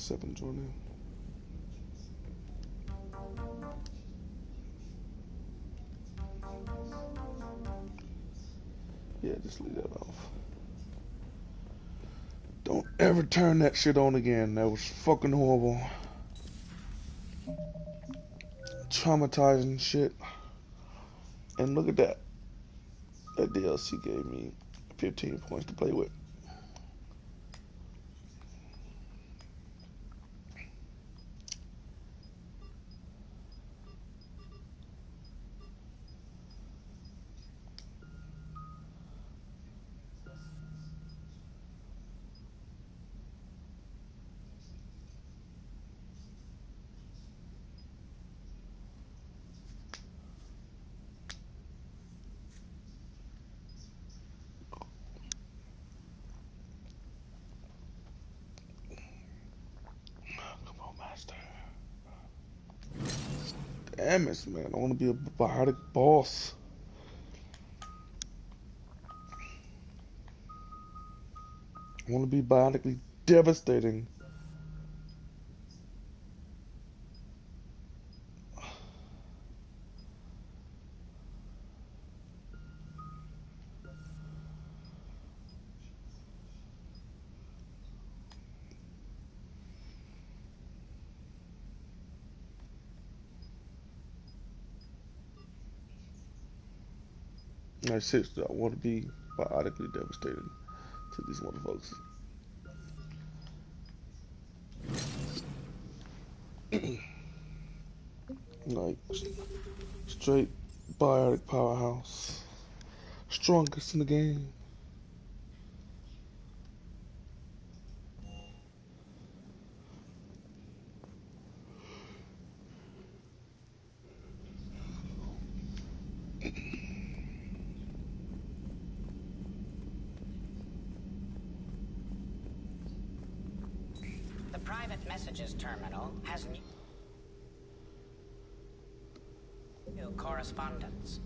7:20. Yeah, just leave that off. Don't ever turn that shit on again. That was fucking horrible. Traumatizing shit. And look at that. That DLC gave me 15 points to play with. Come on, master. Damn it, man. I want to be a biotic boss. I want to be biotically devastating. Like, seriously, I want to be biotically devastating to these motherfuckers. Like, straight biotic powerhouse. Strongest in the game. The private messages terminal has new correspondence.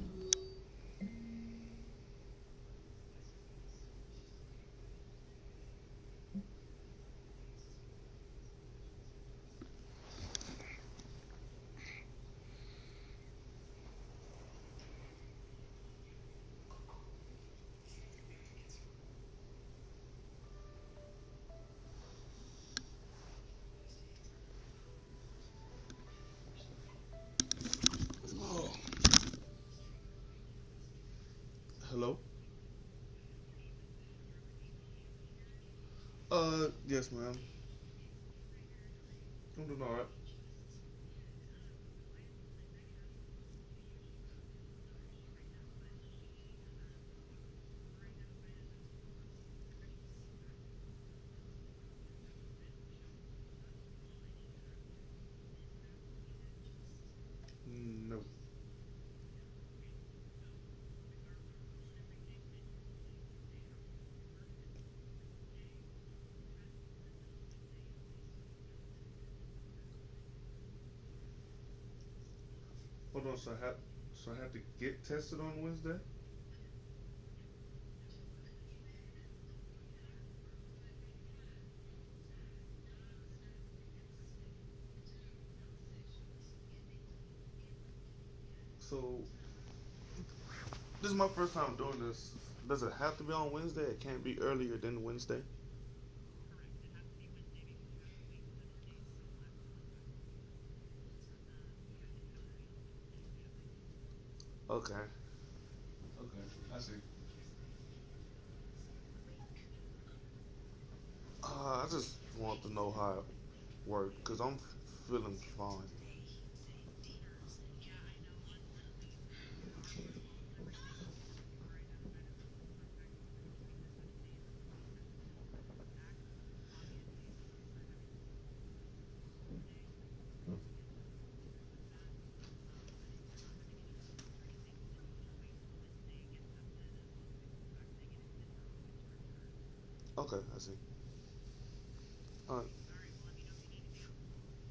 Oh. Hello? Yes, ma'am. I'm doing alright. No. Hold on, so I had to get tested on Wednesday? So this is my first time doing this. Does it have to be on Wednesday? It can't be earlier than Wednesday? Okay. Okay, I see. I just want to know how it works because I'm feeling fine. Okay, I see. All right,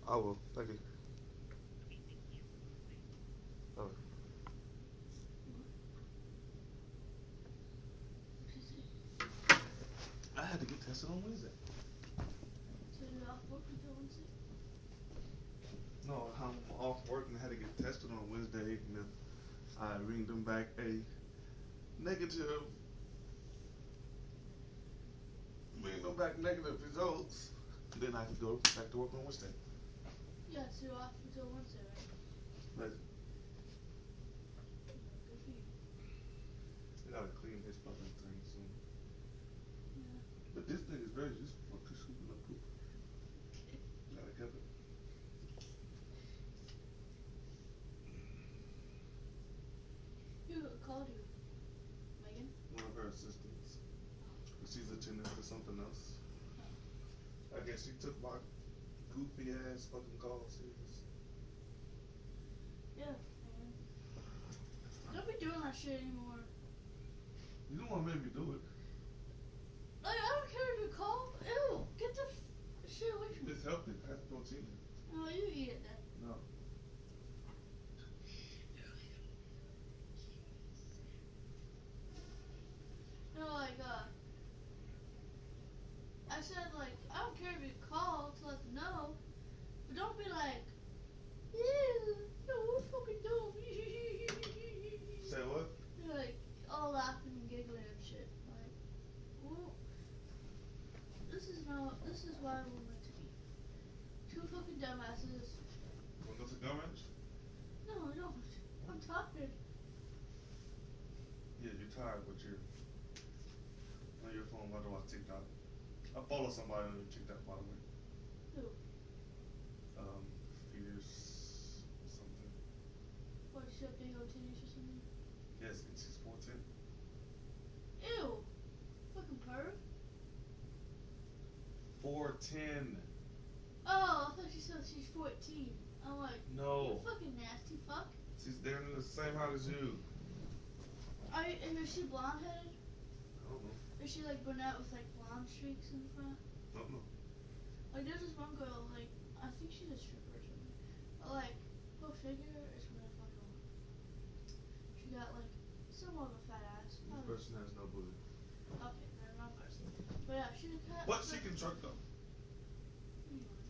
I will. Thank you. All right. I had to get tested on Wednesday. until Wednesday? No, I'm off work and I had to get tested on Wednesday, and then I ringed them back a negative. Ringed them back negative results. Then I could go back to work on Wednesday. Yeah, so you're off until Wednesday, right? But Good for you. I gotta clean his fucking thing soon. Yeah. But this thing is very just fucking scooping up poop. Gotta keep it. Who called you? Megan? One of her assistants. She's attending to something else. I guess she took my goofy ass fucking call serious. Yeah, man. Don't be doing that shit anymore. You don't want to make me do it. Like, I don't care if you call. Ew, get the shit away from me. It's healthy. It has protein. Oh, you eat it then. No. No, like, I said, like, I don't care if you call to let them know, but don't be like, ew, no, we're fucking dumb. Say what? You're like, all laughing and giggling and shit. Like, well, this is why we're meant to be. Two fucking dumbasses. Want to go to gun range? No, I don't. I'm tired. Yeah, you're tired, but you're on your phone watching TikTok. I follow somebody on TikTok, by the way. Who? Fierce something. What, she have big old titties or something? Yes, and she's 14. Ew. Fucking perv. 4'10". Oh, I thought she said she's 14. I'm like, No. you fucking nasty fuck. She's there in the same height as you. And is she blonde headed? I don't know. Is she like brunette with like blonde streaks in the front? I don't know. Like there's this one girl, like I think she's a stripper or something. But like her figure is really fucking. She got like somewhat of a fat ass. This person has no booty. Okay, they're wrong person. But yeah, she got. But she can truck though.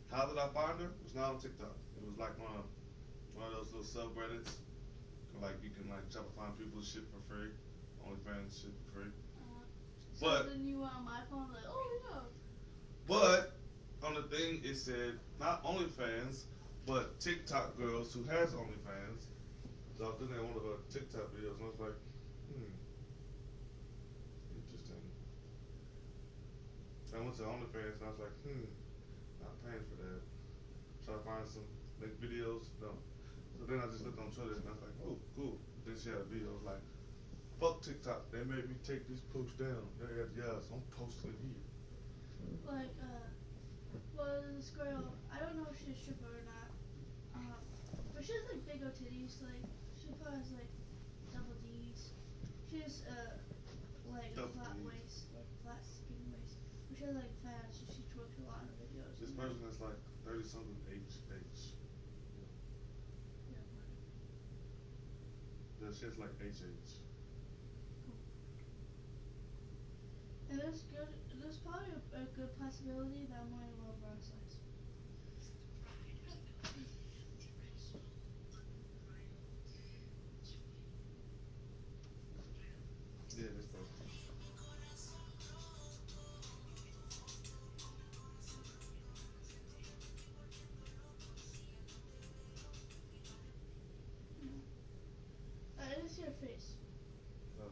How did I find her? It was not on TikTok. It was like one of those little subreddits. Like you can like try to find people's shit for free. OnlyFans shit for free. So But then you went on my phone like, oh yeah. But on the thing it said not OnlyFans, but TikTok girls who has OnlyFans. So I was looking at one of her TikTok videos and I was like, interesting. I went to OnlyFans and I was like, not paying for that. Try to find some make videos, no. So then I just looked on Twitter and I was like, oh, cool. Then she had a video like, fuck TikTok, they made me take this post down. Yeah, so I'm posting it here. Like, well, this girl, I don't know if she's a stripper or not, but she has like big old titties, like, she probably has like double D's. She has, like a flat waist, like flat skinny waist. But she has like fat, so she twerks a lot in her videos. This person is like 30-something HH. Yeah, she has like HH. And there's probably a good possibility that I'm wearing a low bra size. Yeah, this person. I didn't see her face. No.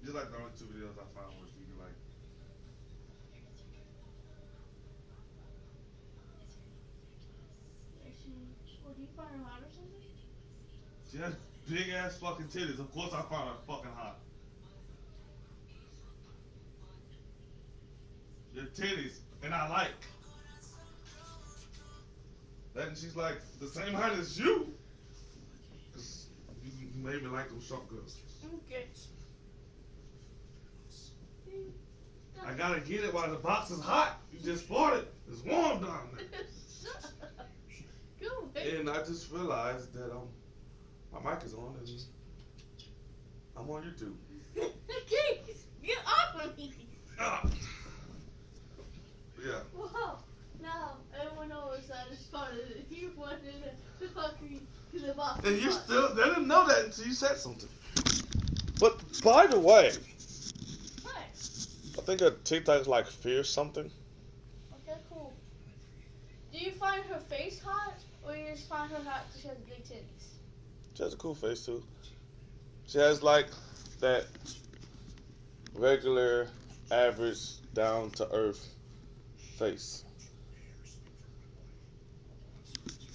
Just like the only two videos I found was you can like. Well, do you find her hot or something? She has big ass fucking titties. Of course I found her fucking hot. Your titties, and I like. Then she's like the same height as you. Cause you made me like them short girls. Okay. I gotta get it while the box is hot. You just bought it. It's warm down there. Go away. And I just realized that my mic is on and I'm on YouTube. Okay, get off of me. Ah. Yeah. Whoa! Now everyone knows that it's part of it. You wanted to fuck me to the box. And you still, they didn't know that until you said something. But by the way, What? I think her TikTok's like fierce something. Okay, cool. Do you find her face hot, or you just find her hot because she has big titties? She has a cool face too. She has like that regular, average, down to earth face.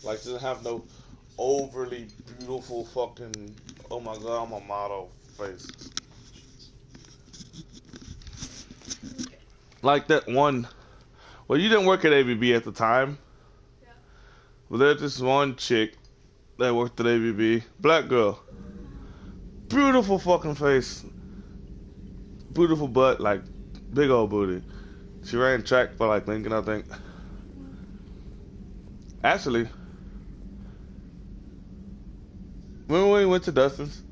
Like she doesn't have no overly beautiful fucking, oh my god, I'm a model face. Like that one. Well, you didn't work at ABB at the time. Yeah. But there's this one chick that worked at ABB, black girl, beautiful fucking face, beautiful butt, like big old booty. She ran track for like Lincoln, I think. Actually, remember when we went to Dustin's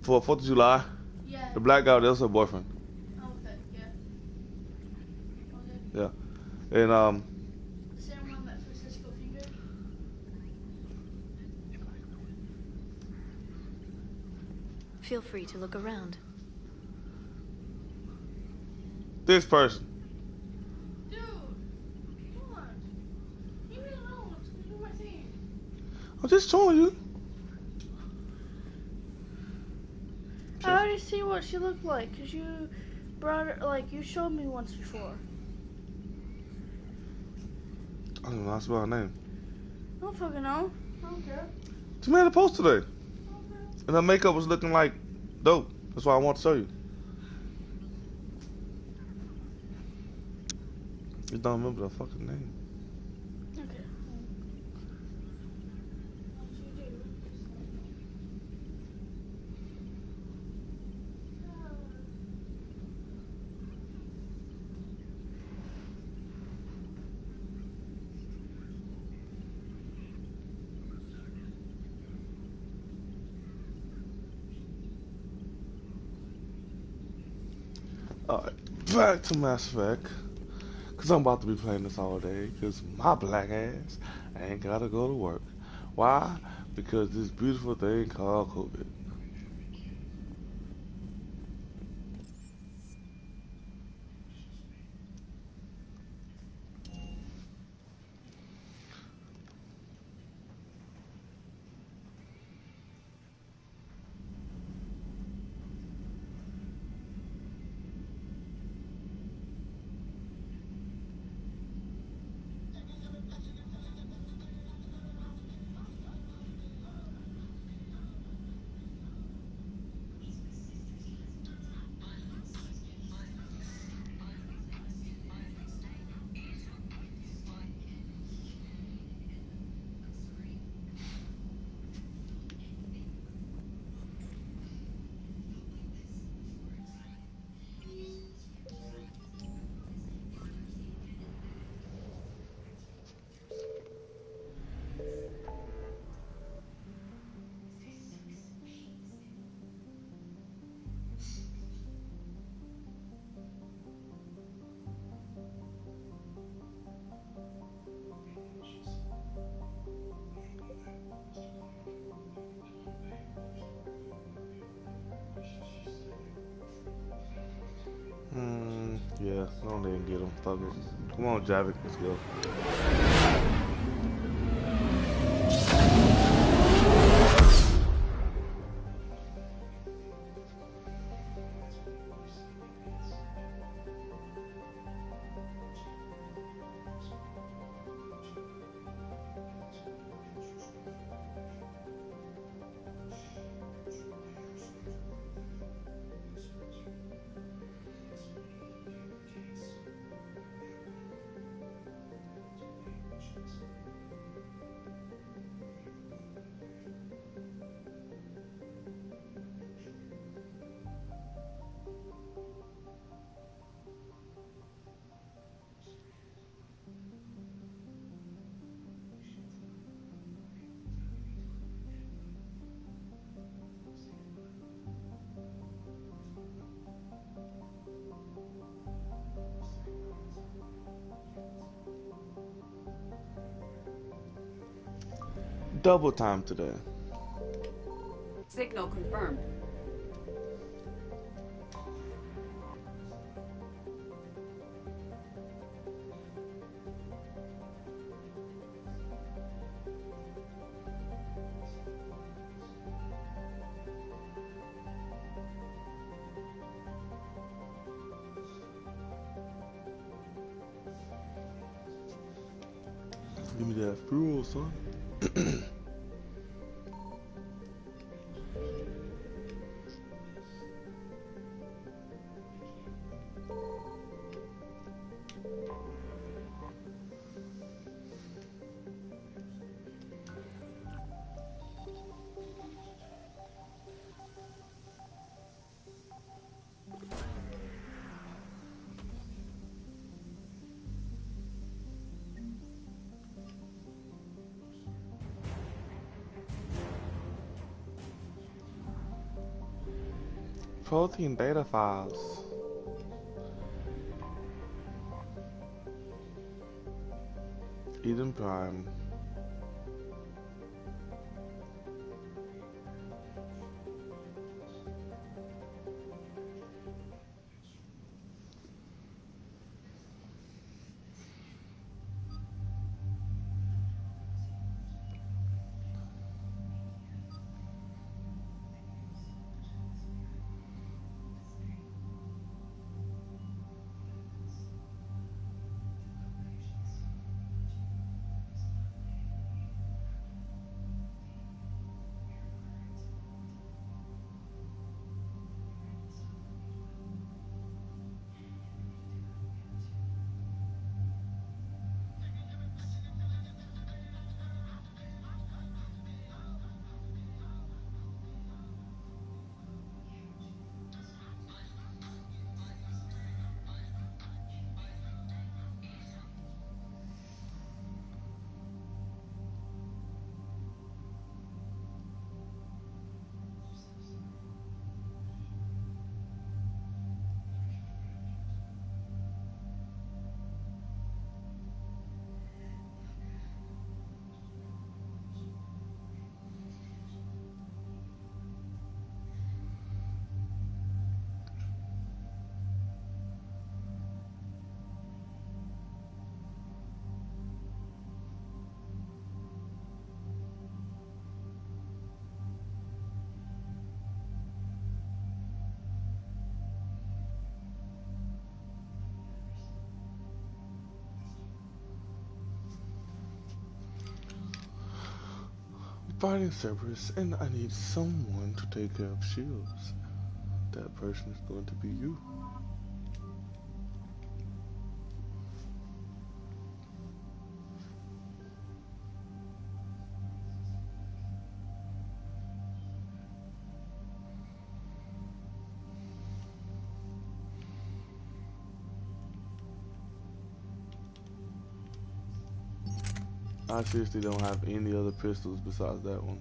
for 4th of July? Yeah. The black guy, that was her boyfriend. Okay, yeah. Okay. Yeah. And The same one that Francisco fingered? Feel free to look around. this person. Dude! Come on. Leave me alone. I'm just gonna do my thing. I'm just showing you. I already see what she looked like, because you brought her, like, you showed me once before. I don't know how to spell her name. I don't fucking know. I don't care. She made a post today. I don't care. And her makeup was looking like dope. That's why I want to show you. You don't remember the fucking name. Okay. Alright, back to Mass Effect. Because I'm about to be playing this all day. Because my black ass ain't got to go to work. Why? Because this beautiful thing called COVID. Yeah, go on there and get him. Fuck it. Come on, Javik, let's go. double time today. Signal confirmed. Give me that fuel, son. Protein data files. Eden Prime. Fighting Cerberus, and I need someone to take care of shields. That person is going to be you. I seriously don't have any other pistols besides that one.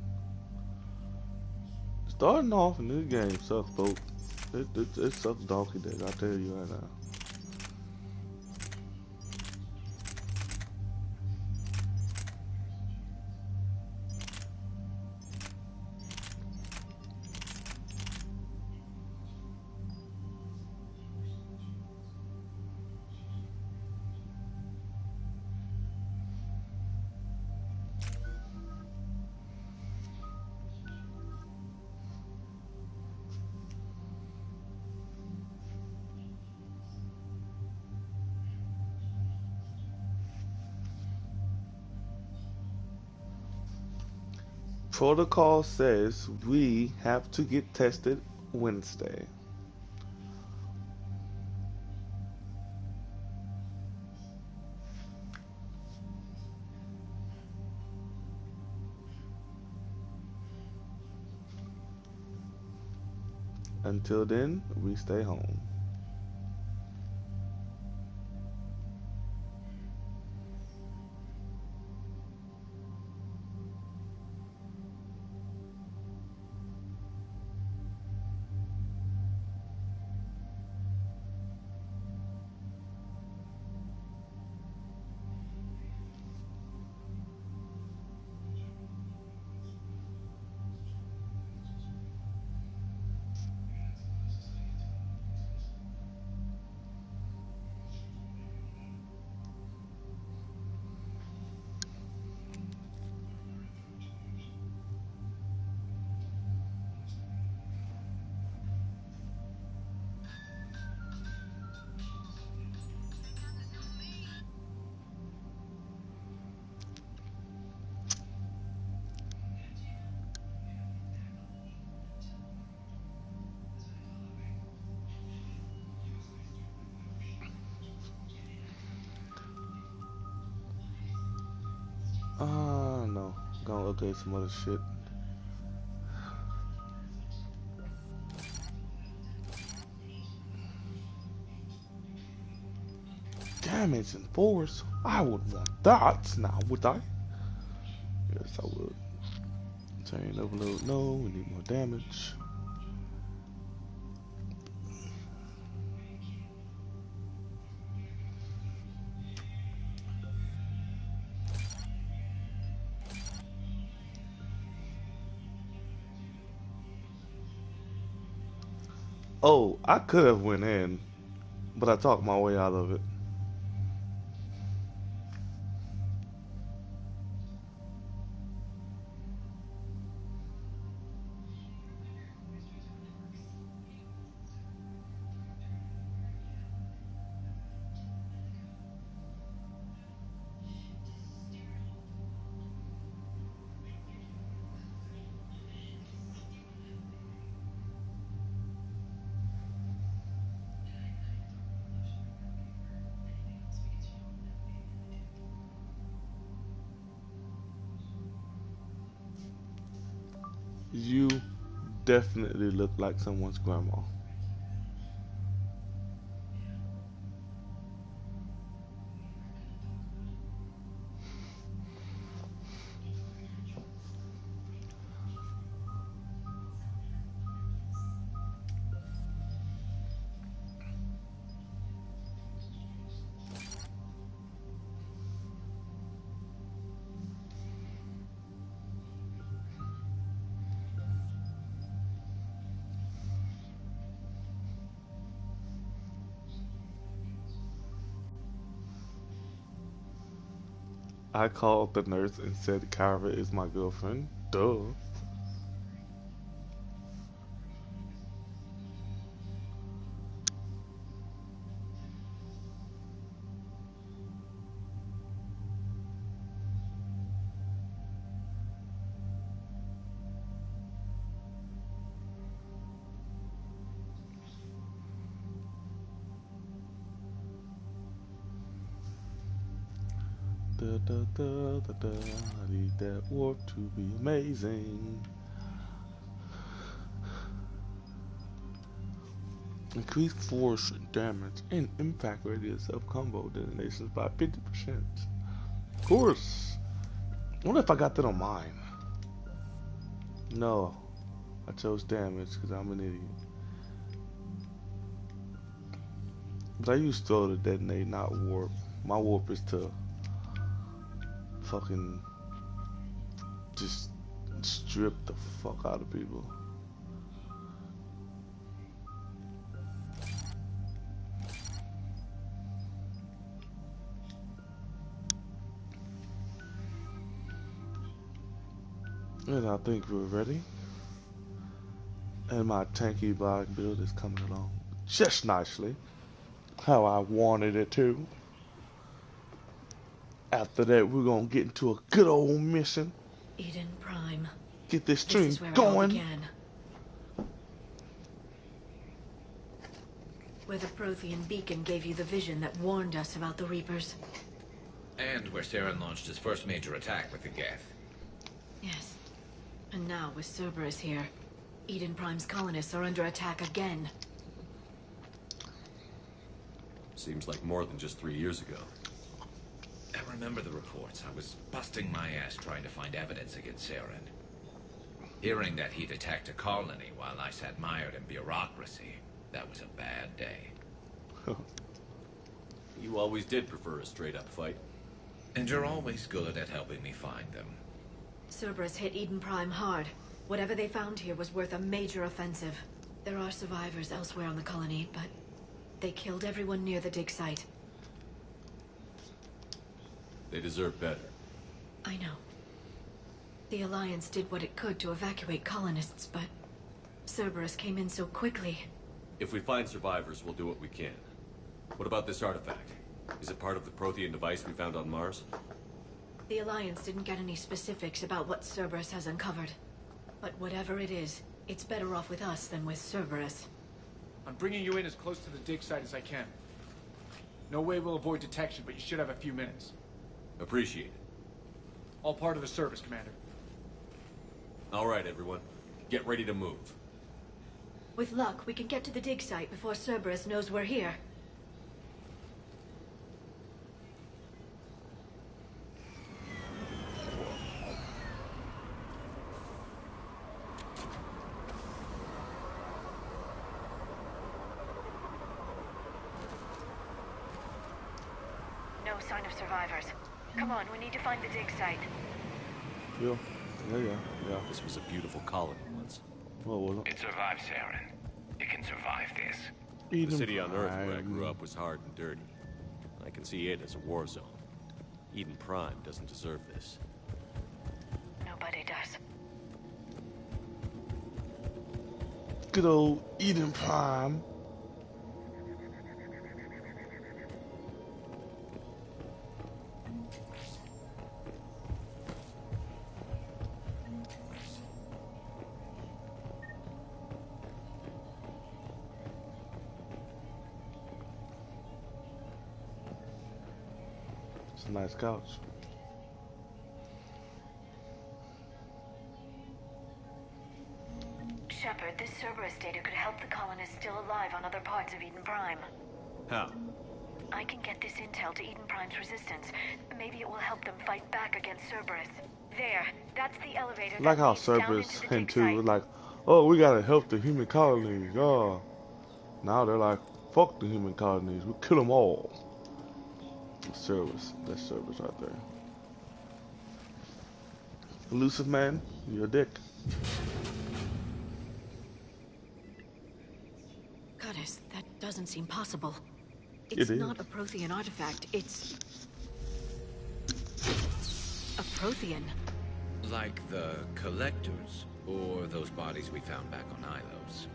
Starting off in this game sucks, folks. It sucks donkey dick, I tell you right now. Protocol says we have to get tested Wednesday. Until then, we stay home. No. Gonna update some other shit. Damage and force. I would want that now, would I? Yes, I would. Terrain overload. No, we need more damage. Oh, I could have went in, but I talked my way out of it. You definitely look like someone's grandma. I called the nurse and said Kyra is my girlfriend. Duh. Da, da, da, da, da. I need that warp to be amazing. Increase force, damage, and impact radius of combo detonations by 50%. Of course. I wonder if I got that on mine. No. I chose damage because I'm an idiot. But I use throw to detonate, not warp. My warp is to fucking just strip the fuck out of people. And I think we're ready. And my tanky bog build is coming along just nicely. How I wanted it to. After that, we're gonna get into a good old mission. Eden Prime. Get this This stream is where it all going. began. Where the Prothean beacon gave you the vision that warned us about the Reapers. And where Saren launched his first major attack with the Geth. Yes. And now, with Cerberus here, Eden Prime's colonists are under attack again. Seems like more than just 3 years ago. I remember the reports. I was busting my ass trying to find evidence against Saren. Hearing that he'd attacked a colony while I sat mired in bureaucracy, that was a bad day. You always did prefer a straight-up fight. And you're always good at helping me find them. Cerberus hit Eden Prime hard. Whatever they found here was worth a major offensive. There are survivors elsewhere on the colony, but they killed everyone near the dig site. They deserve better. I know. The Alliance did what it could to evacuate colonists, but Cerberus came in so quickly. If we find survivors, we'll do what we can. What about this artifact? Is it part of the Prothean device we found on Mars? The Alliance didn't get any specifics about what Cerberus has uncovered. But whatever it is, it's better off with us than with Cerberus. I'm bringing you in as close to the dig site as I can. No way we'll avoid detection, but you should have a few minutes. Appreciate it. All part of the service, Commander. All right, everyone. Get ready to move. With luck, we can get to the dig site before Cerberus knows we're here. No sign of survivors. Come on, we need to find the dig site. Yeah. This was a beautiful colony once. What was it? It survived, Saren. It can survive this. The city on Earth where I grew up was hard and dirty. I can see it as a war zone. Eden Prime doesn't deserve this. Nobody does. Good old Eden Prime. It's a nice couch. Shepard, this Cerberus data could help the colonists still alive on other parts of Eden Prime. How? I can get this intel to Eden Prime's resistance. Maybe it will help them fight back against Cerberus. There, that's the elevator. I like how Cerberus hint too was like, oh, we gotta help the human colonies. Oh, now they're like, fuck the human colonies. We kill them all. Cerberus, that's Cerberus right there. Elusive man, you're a dick. Goddess, that doesn't seem possible. It It's is. not a Prothean artifact, it's a Prothean. Like the Collectors, or those bodies we found back on Ilos.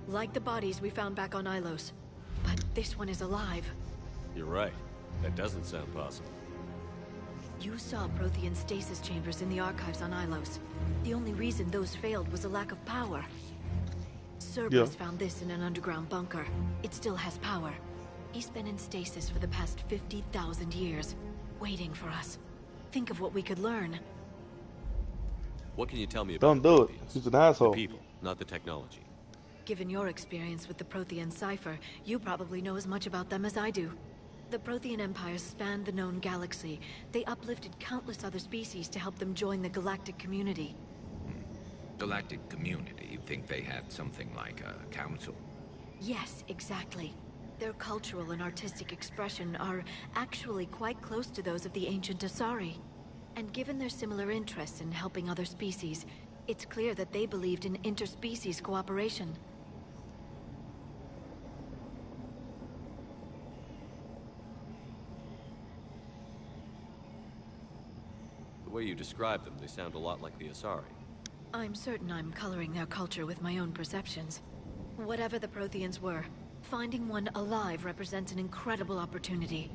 Like the bodies we found back on Ilos. But this one is alive. You're right. That doesn't sound possible. You saw Prothean stasis chambers in the archives on Ilos. The only reason those failed was a lack of power. Cerberus found this in an underground bunker. It still has power. He's been in stasis for the past 50,000 years, waiting for us. Think of what we could learn. What can you tell me about Don't do it. Protheans? He's an asshole. The people, not the technology. Given your experience with the Prothean cipher, you probably know as much about them as I do. The Prothean empires spanned the known galaxy. They uplifted countless other species to help them join the galactic community. Galactic community, you'd think they had something like a council. Yes, exactly. Their cultural and artistic expression are actually quite close to those of the ancient Asari. And given their similar interests in helping other species, it's clear that they believed in interspecies cooperation. The way you describe them, they sound a lot like the Asari. I'm certain I'm coloring their culture with my own perceptions. Whatever the Protheans were, finding one alive represents an incredible opportunity.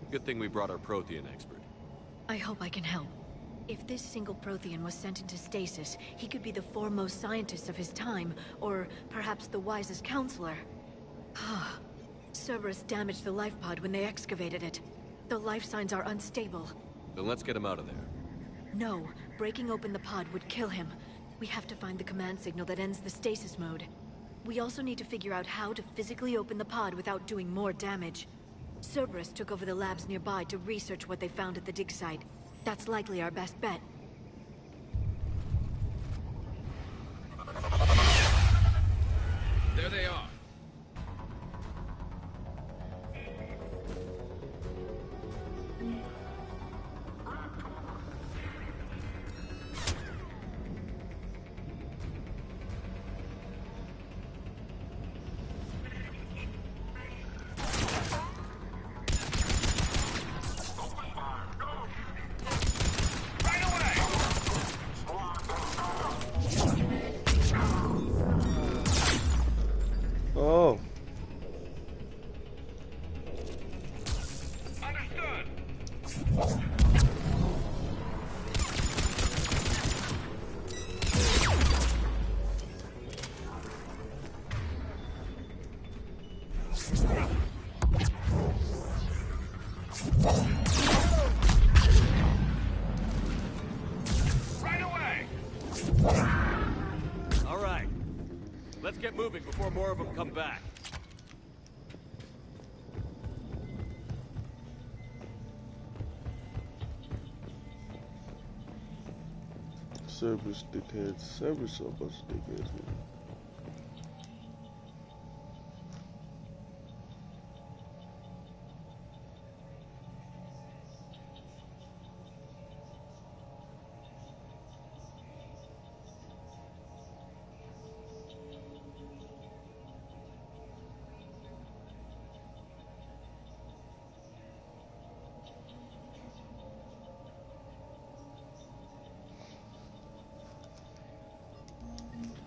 Good thing we brought our Prothean expert. I hope I can help. If this single Prothean was sent into stasis, he could be the foremost scientist of his time, or perhaps the wisest counselor. Cerberus damaged the life pod when they excavated it. The life signs are unstable. Then let's get him out of there. No, breaking open the pod would kill him. We have to find the command signal that ends the stasis mode. We also need to figure out how to physically open the pod without doing more damage. Cerberus took over the labs nearby to research what they found at the dig site. That's likely our best bet. There they are. Right away! All right. Let's get moving before more of them come back. Cerberus dickheads. Cerberus are a bunch of dickheads, man.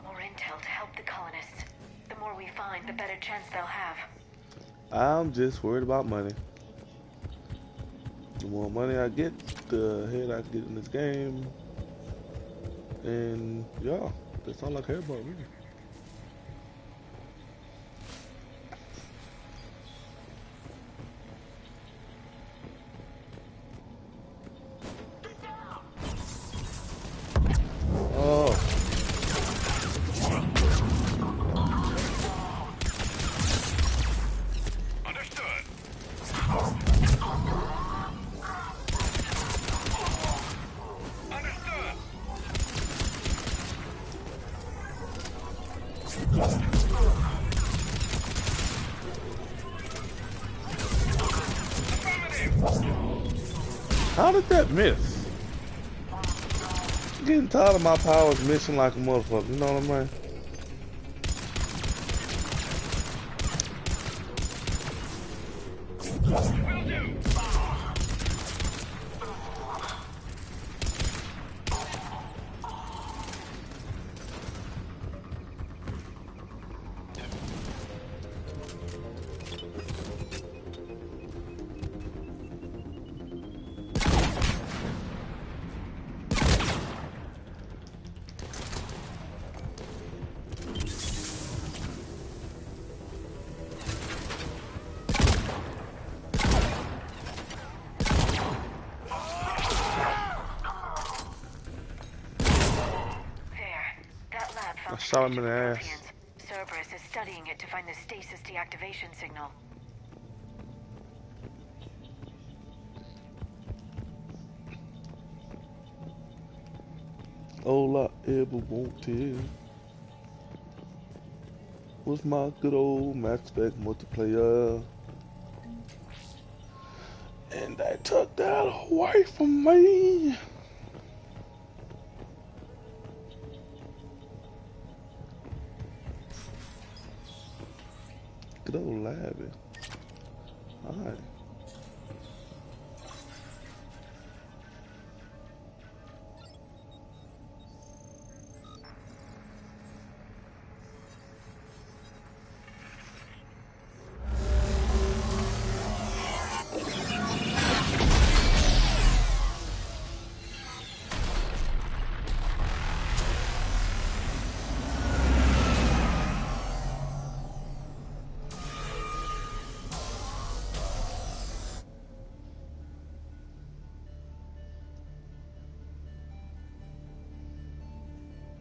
More intel to help the colonists. The more we find, the better chance they'll have. I'm just worried about money. The more money I get, the ahead I get in this game. And yeah, that's all I care about, really. Oh. Understood. Understood. How did that miss? I'm getting tired of my powers missing like a motherfucker, you know what I mean? Will do. I shot him in the ass. Cerberus is studying it to find the stasis deactivation signal. All I ever wanted was my good old Mass Effect multiplayer. And they took that away from me. Good old Labby. Alright.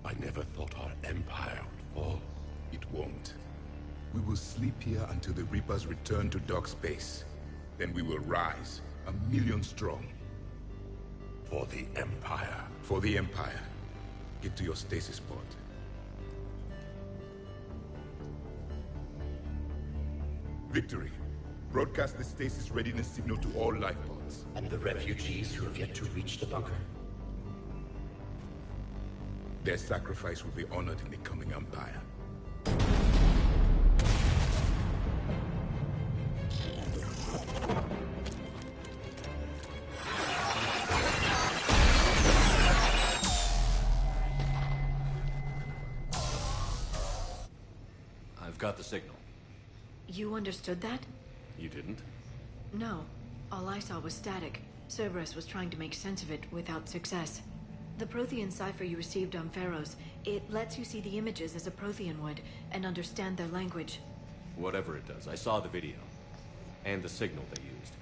I never thought our empire would fall. It won't. We will sleep here until the Reapers return to Dock Space. Then we will rise, 1,000,000 strong. For the Empire. For the Empire. Get to your stasis pod. Victory. Broadcast the stasis readiness signal to all life pods. And the refugees who have yet to reach the bunker? Their sacrifice will be honored in the coming Empire. I've got the signal. You understood that? You didn't? No. All I saw was static. Cerberus was trying to make sense of it without success. The Prothean cipher you received on Pharaohs, it lets you see the images as a Prothean would, and understand their language. Whatever it does, I saw the video. And the signal they used.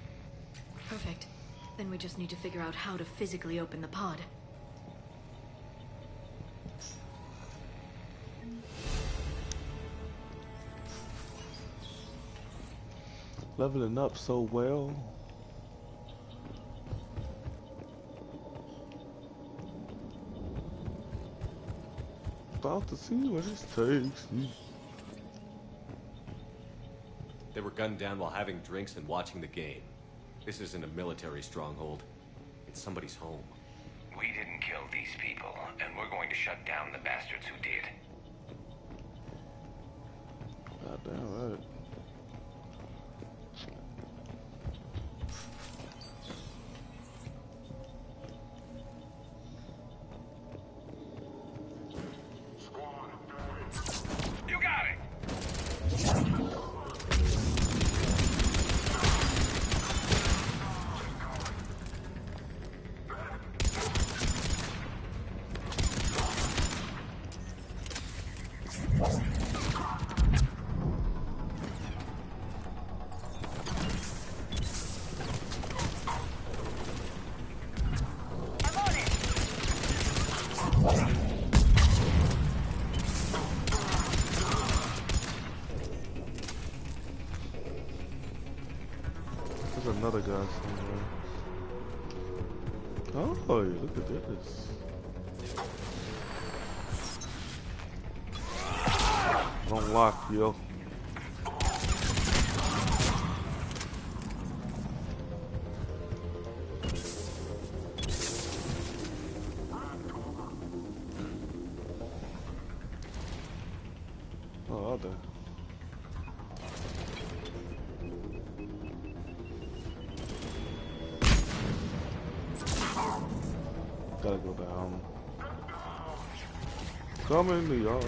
Perfect. Then we just need to figure out how to physically open the pod. Leveling up so well. About to see what this takes me. They were gunned down while having drinks and watching the game. This isn't a military stronghold. It's somebody's home. We didn't kill these people, and we're going to shut down the bastards who did. Goddamn right. There's another guy somewhere. Oh, look at this. Unlock, yo. Oh, out there. Gotta go down. Come in the yard.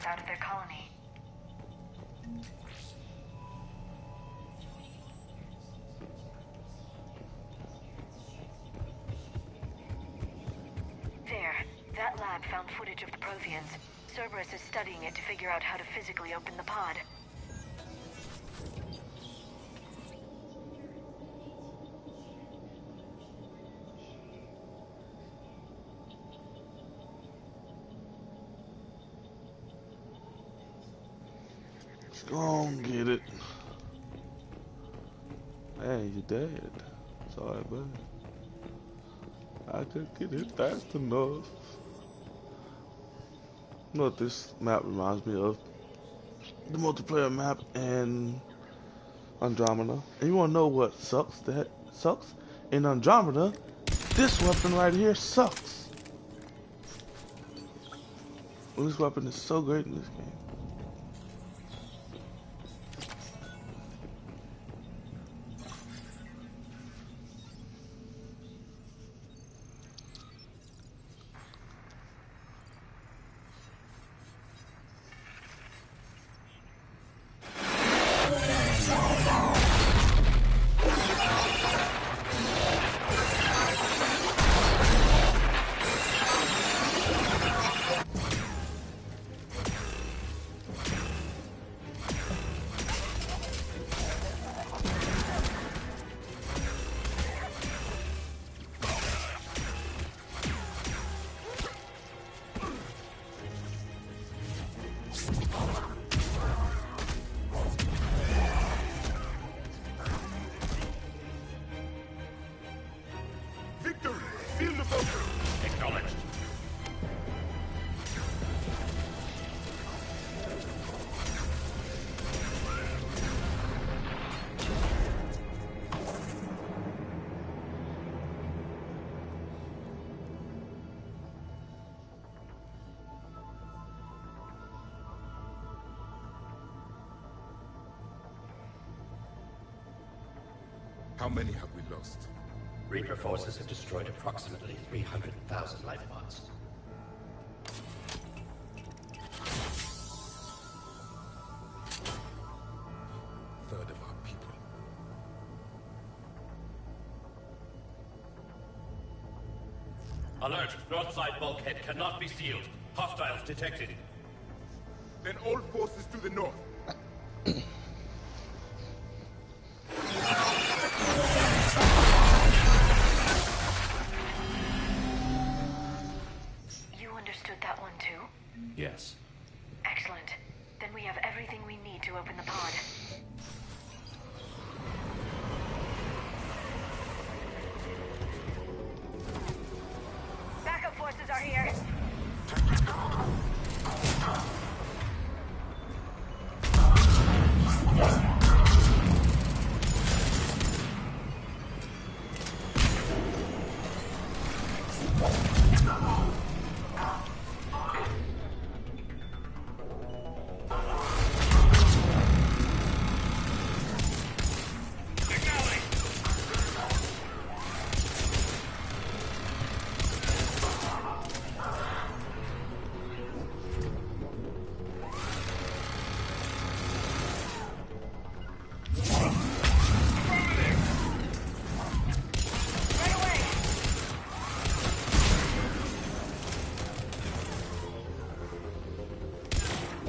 Out of their colony. There. That lab found footage of the Protheans. Cerberus is studying it to figure out how to physically open the pod. Go on, get it. Hey, you're dead. Sorry, bud. I couldn't get it fast enough. You know what this map reminds me of? The multiplayer map in Andromeda. And you wanna know what sucks? In Andromeda, this weapon right here sucks. Well, this weapon is so great in this game. How many have we lost? Reaper forces have destroyed approximately 300,000 life pods. Third of our people. Alert! North side bulkhead cannot be sealed. Hostiles detected. Then all forces to the north. You understood that one too? Yes. Excellent. Then we have everything we need to open the pod. Backup forces are here.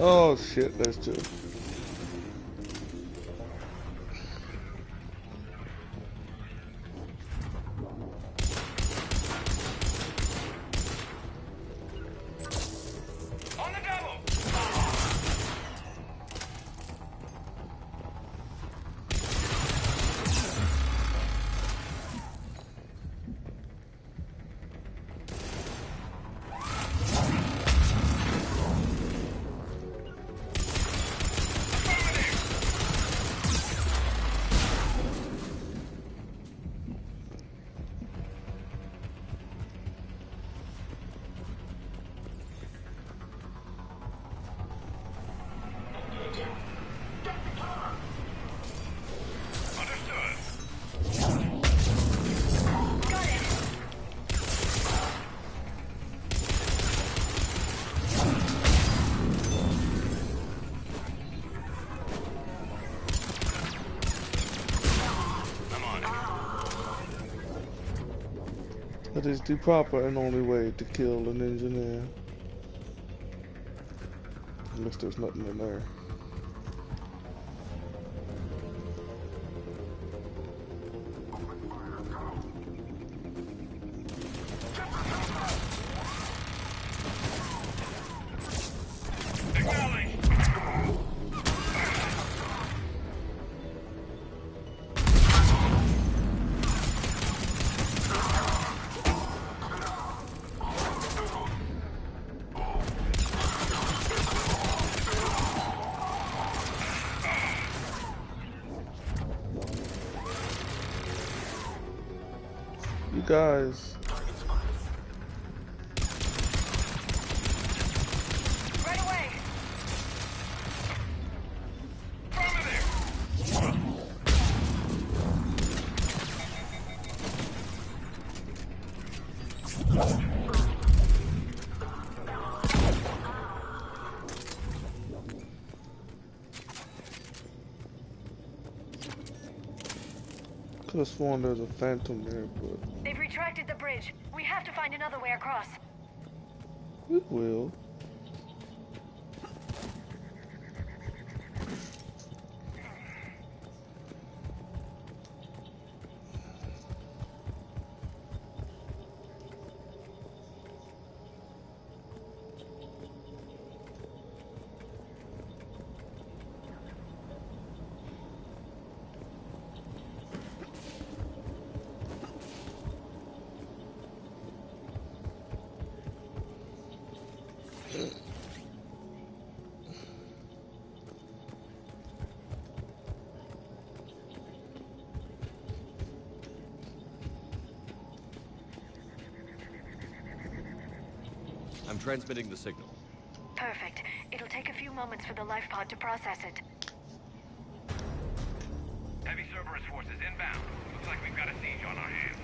Oh shit, there's two. On the double! That is the proper and only way to kill an engineer. Unless there's nothing in there. You guys. Right away. Could have sworn there's a phantom there, but They've retracted the bridge. We have to find another way across. we will. I'm transmitting the signal. Perfect. It'll take a few moments for the life pod to process it. Heavy Cerberus forces inbound. Looks like we've got a siege on our hands.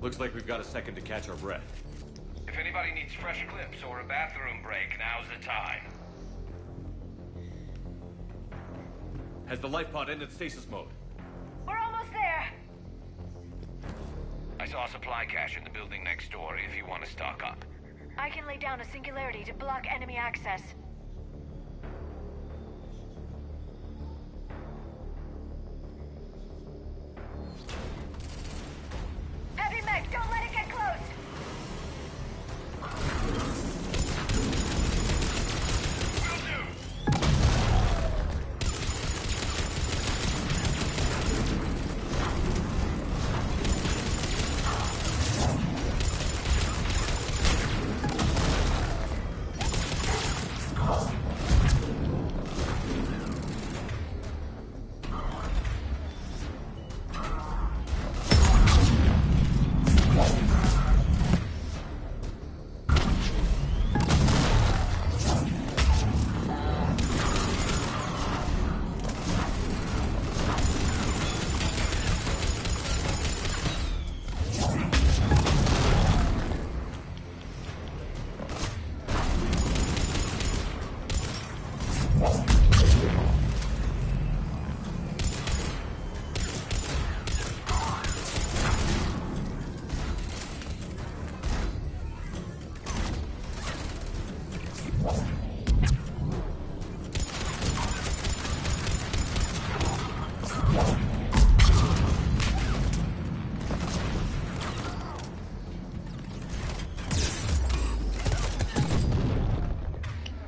Looks like we've got a second to catch our breath. If anybody needs fresh clips or a bathroom break, now's the time. Has the life pod ended stasis mode? We're almost there. I saw a supply cache in the building next door if you want to stock up. I can lay down a singularity to block enemy access. Heavy mech, don't let it get close!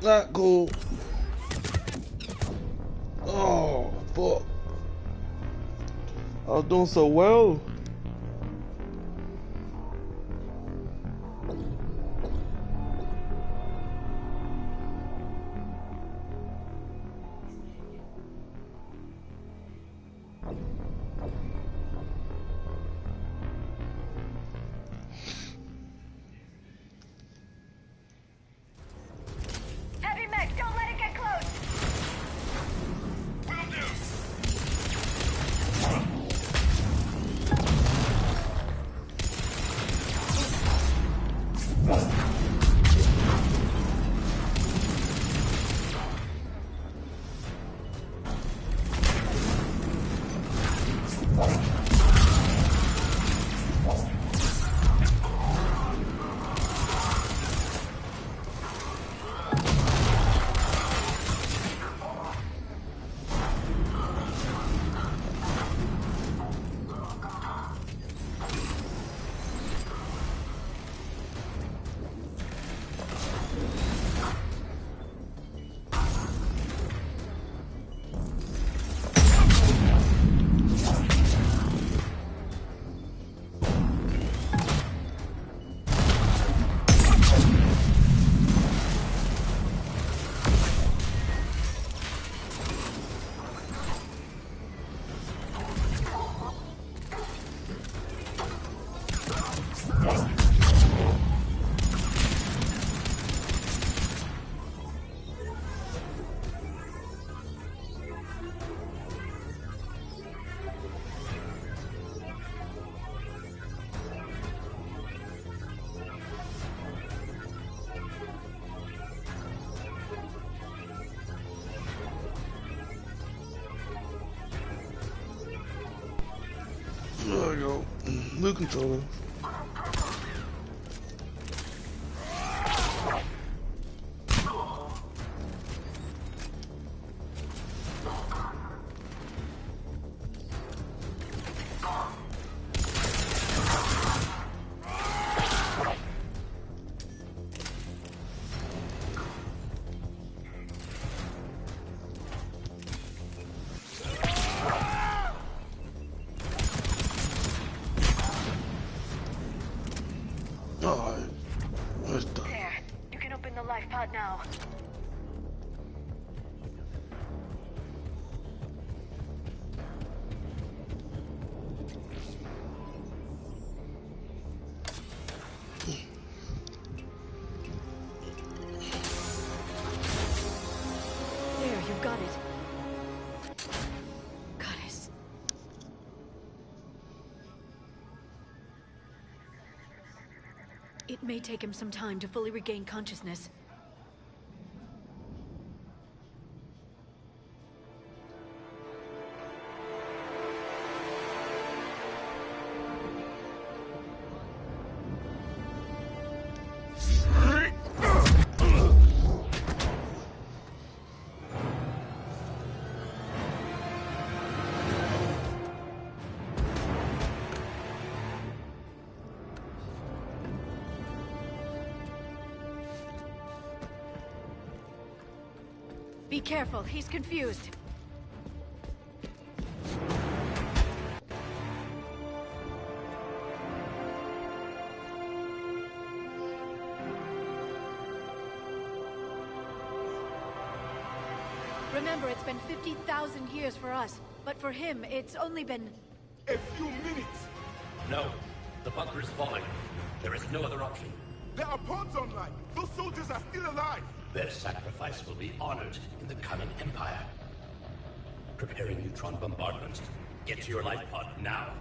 Not cool. Oh, fuck. I was doing so well. Heavy mech, don't let it get close! Will do. There we go. New controller. There. You can open the life pod now. There, you've got it. Goddess. It may take him some time to fully regain consciousness. Be careful, he's confused. Remember, it's been 50,000 years for us, but for him, it's only been... A few minutes! No. The bunker is falling. There is no other option. There are pods online! Those soldiers are still alive! Their sacrifice will be honored in the coming Empire. Preparing neutron bombardment. Get to your life pod now.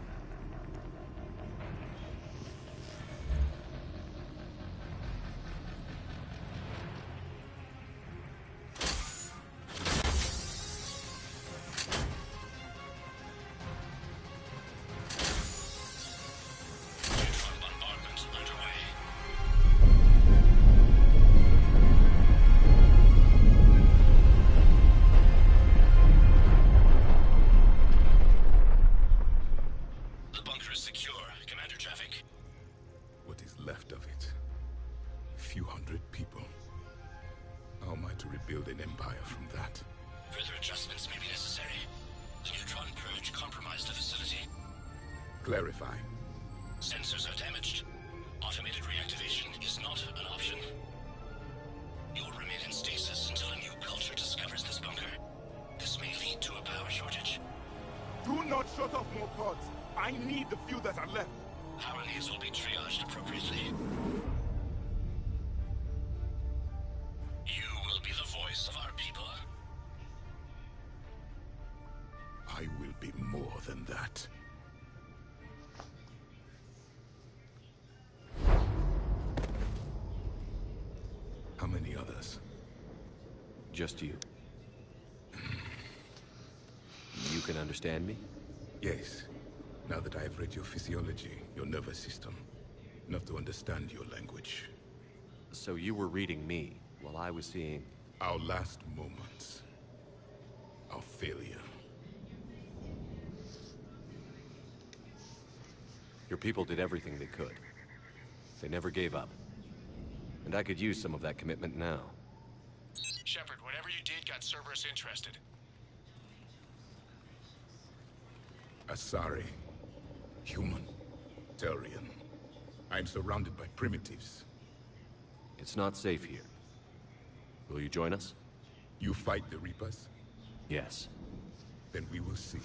Build an empire from that. Further adjustments may be necessary. The neutron purge compromised the facility. Clarify. Sensors are damaged. Automated reactivation is not an option. You will remain in stasis until a new culture discovers this bunker. This may lead to a power shortage. Do not shut off more pods. I need the few that are left. Power needs will be triaged appropriately. You will be the voice of our people. I will be more than that. How many others? Just you. You can understand me? Yes. Now that I have read your physiology, your nervous system, enough to understand your language. So you were reading me, while I was seeing... Our last moments. Our failure. Your people did everything they could. They never gave up. And I could use some of that commitment now. Shepard, whatever you did got Cerberus interested. Asari. Human. Turian. I'm surrounded by primitives. It's not safe here. Will you join us? You fight the Reapers? Yes. Then we will see.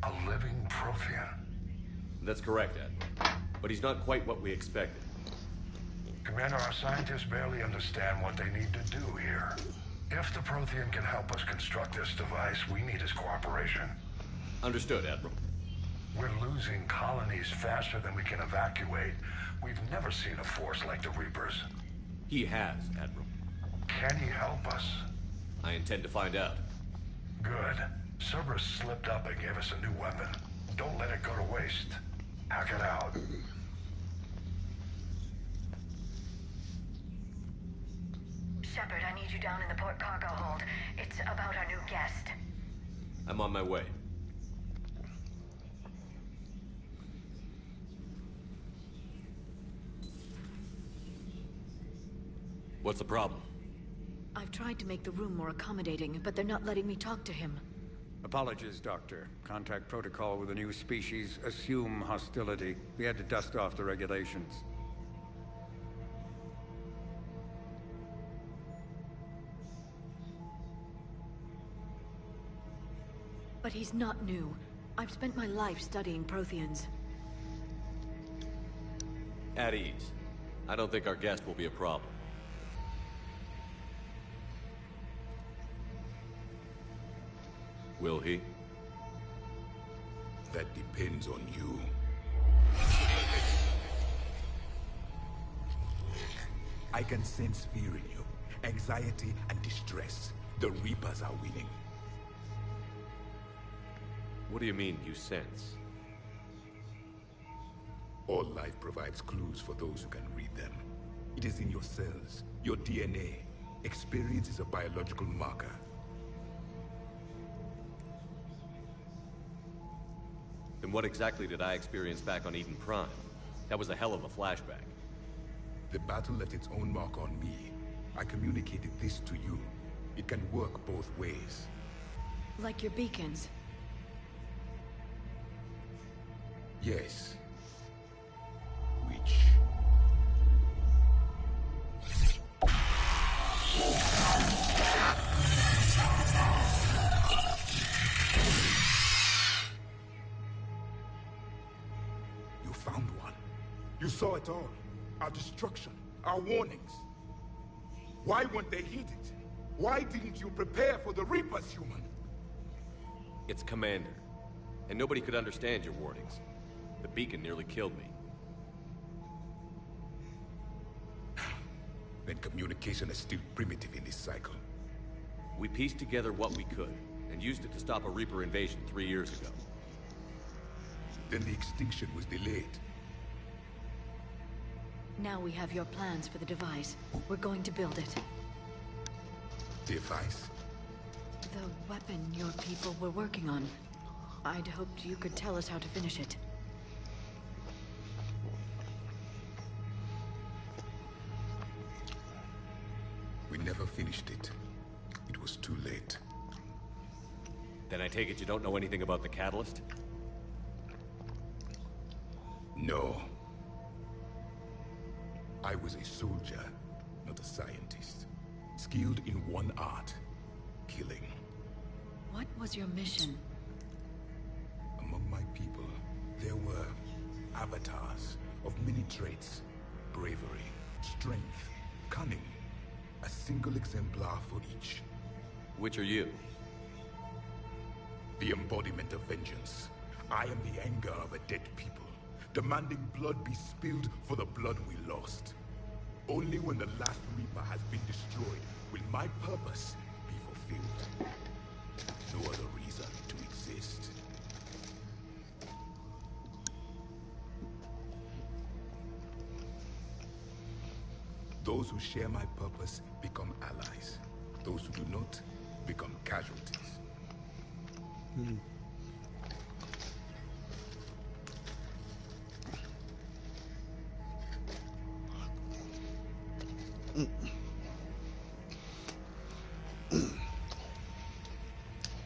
A living Prothean. That's correct, Admiral. But he's not quite what we expected. Commander, our scientists barely understand what they need to do here. If the Prothean can help us construct this device, we need his cooperation. Understood, Admiral. We're losing colonies faster than we can evacuate. We've never seen a force like the Reapers. He has, Admiral. Can he help us? I intend to find out. Good. Cerberus slipped up and gave us a new weapon. Don't let it go to waste. Hack it out. Shepard, I need you down in the port cargo hold. It's about our new guest. I'm on my way. What's the problem? I've tried to make the room more accommodating, but they're not letting me talk to him. Apologies, Doctor. Contact protocol with a new species. Assume hostility. We had to dust off the regulations. But he's not new. I've spent my life studying Protheans. At ease. I don't think our guest will be a problem. Will he? That depends on you. I can sense fear in you, anxiety and distress. The Reapers are winning. What do you mean, you sense? All life provides clues for those who can read them. It is in your cells, your DNA. Experience is a biological marker. Then what exactly did I experience back on Eden Prime? That was a hell of a flashback. The battle left its own mark on me. I communicated this to you. It can work both ways. Like your beacons. Yes. Which... You found one. You saw it all. Our destruction, our warnings. Why weren't they heeded? Why didn't you prepare for the Reapers, human? It's Commander. And nobody could understand your warnings. The beacon nearly killed me. Then communication is still primitive in this cycle. We pieced together what we could, and used it to stop a Reaper invasion 3 years ago. Then the extinction was delayed. Now we have your plans for the device. We're going to build it. Device? The weapon your people were working on. I'd hoped you could tell us how to finish it. We never finished it. It was too late. Then I take it you don't know anything about the catalyst? No. I was a soldier, not a scientist. Skilled in one art, killing. What was your mission? Among my people, there were avatars of many traits. Bravery, strength, cunning. A single exemplar for each. Which are you? The embodiment of vengeance. I am the anger of a dead people, demanding blood be spilled for the blood we lost. Only when the last Reaper has been destroyed will my purpose be fulfilled. No other reason to exist. Those who share my purpose become allies. Those who do not become casualties.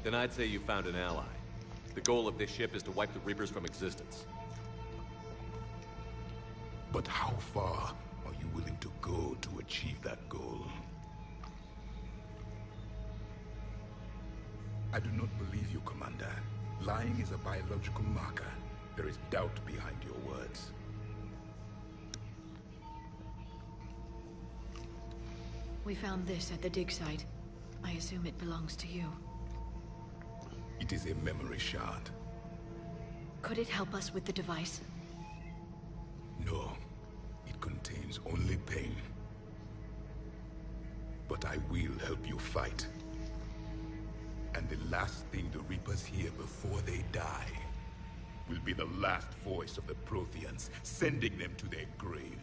Then I'd say you found an ally. The goal of this ship is to wipe the Reapers from existence. But how far are you willing to go to achieve that goal? I do not believe you, Commander. Lying is a biological marker. There is doubt behind your words. We found this at the dig site. I assume it belongs to you. It is a memory shard. Could it help us with the device? No. It contains only pain. But I will help you fight. And the last thing the Reapers hear before they die will be the last voice of the Protheans, sending them to their grave.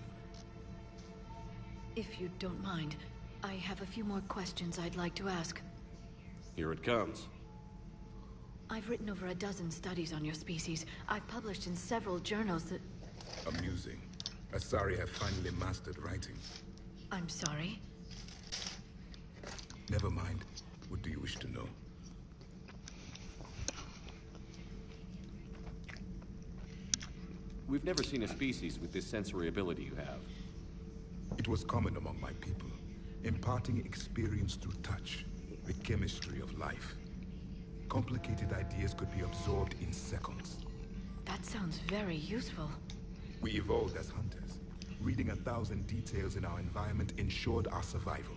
If you don't mind, I have a few more questions I'd like to ask. Here it comes. I've written over a dozen studies on your species. I've published in several journals that... Amusing. Asari have finally mastered writing. I'm sorry? Never mind. What do you wish to know? We've never seen a species with this sensory ability you have. It was common among my people, imparting experience through touch, the chemistry of life. Complicated ideas could be absorbed in seconds. That sounds very useful. We evolved as hunters. Reading 1,000 details in our environment ensured our survival.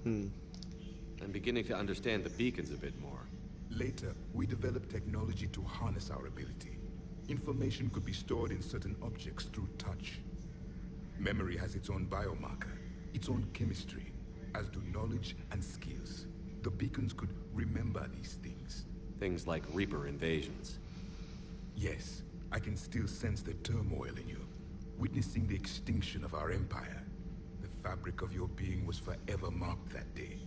I'm beginning to understand the beacons a bit more. Later, we developed technology to harness our ability. Information could be stored in certain objects through touch. Memory has its own biomarker, its own chemistry, as do knowledge and skills. The beacons could remember these things. Things like Reaper invasions. Yes, I can still sense the turmoil in you, witnessing the extinction of our empire. The fabric of your being was forever marked that day.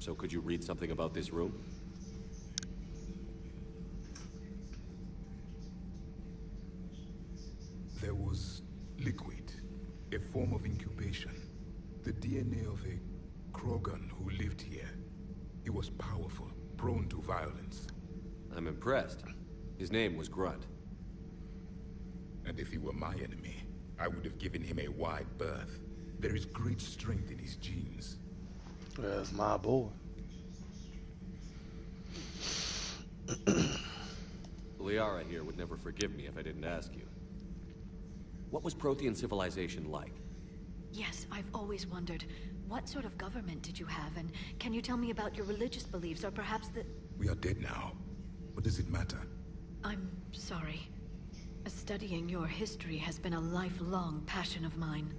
So could you read something about this room? There was liquid, a form of incubation. The DNA of a Krogan who lived here. He was powerful, prone to violence. I'm impressed. His name was Grunt. And if he were my enemy, I would have given him a wide berth. There is great strength in his genes. That's my boy. Liara here would never forgive me if I didn't ask you. What was Prothean civilization like? Yes, I've always wondered. What sort of government did you have, and can you tell me about your religious beliefs, or perhaps the... We are dead now. What does it matter? I'm sorry. Studying your history has been a lifelong passion of mine.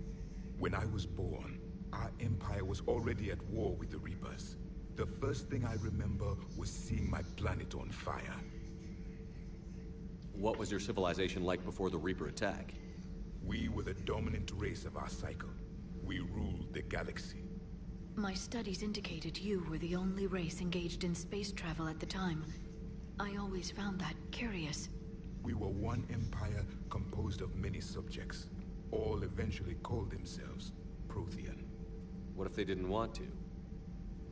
When I was born, our empire was already at war with the Reapers. The first thing I remember was seeing my planet on fire. What was your civilization like before the Reaper attack? We were the dominant race of our cycle. We ruled the galaxy. My studies indicated you were the only race engaged in space travel at the time. I always found that curious. We were one empire composed of many subjects. All eventually called themselves Prothean. What if they didn't want to?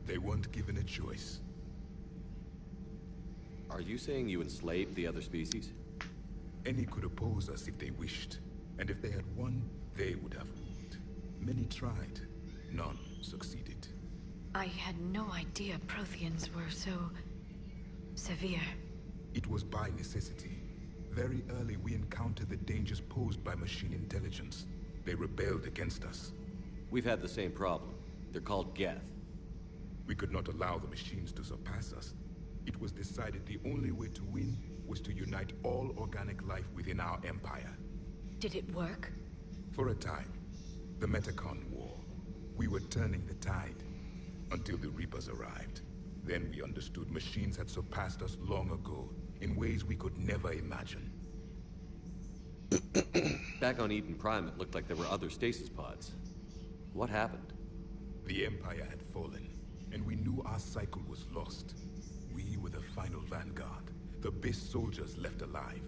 They weren't given a choice. Are you saying you enslaved the other species? Any could oppose us if they wished. And if they had won, they would have ruled. Many tried. None succeeded. I had no idea Protheans were so... severe. It was by necessity. Very early, we encountered the dangers posed by machine intelligence. They rebelled against us. We've had the same problem. They're called Geth. We could not allow the machines to surpass us. It was decided the only way to win was to unite all organic life within our empire. Did it work? For a time. The Metacon War. We were turning the tide. Until the Reapers arrived. Then we understood machines had surpassed us long ago, in ways we could never imagine. Back on Eden Prime, it looked like there were other stasis pods. What happened? The Empire had fallen, and we knew our cycle was lost. We were the final vanguard, the best soldiers left alive.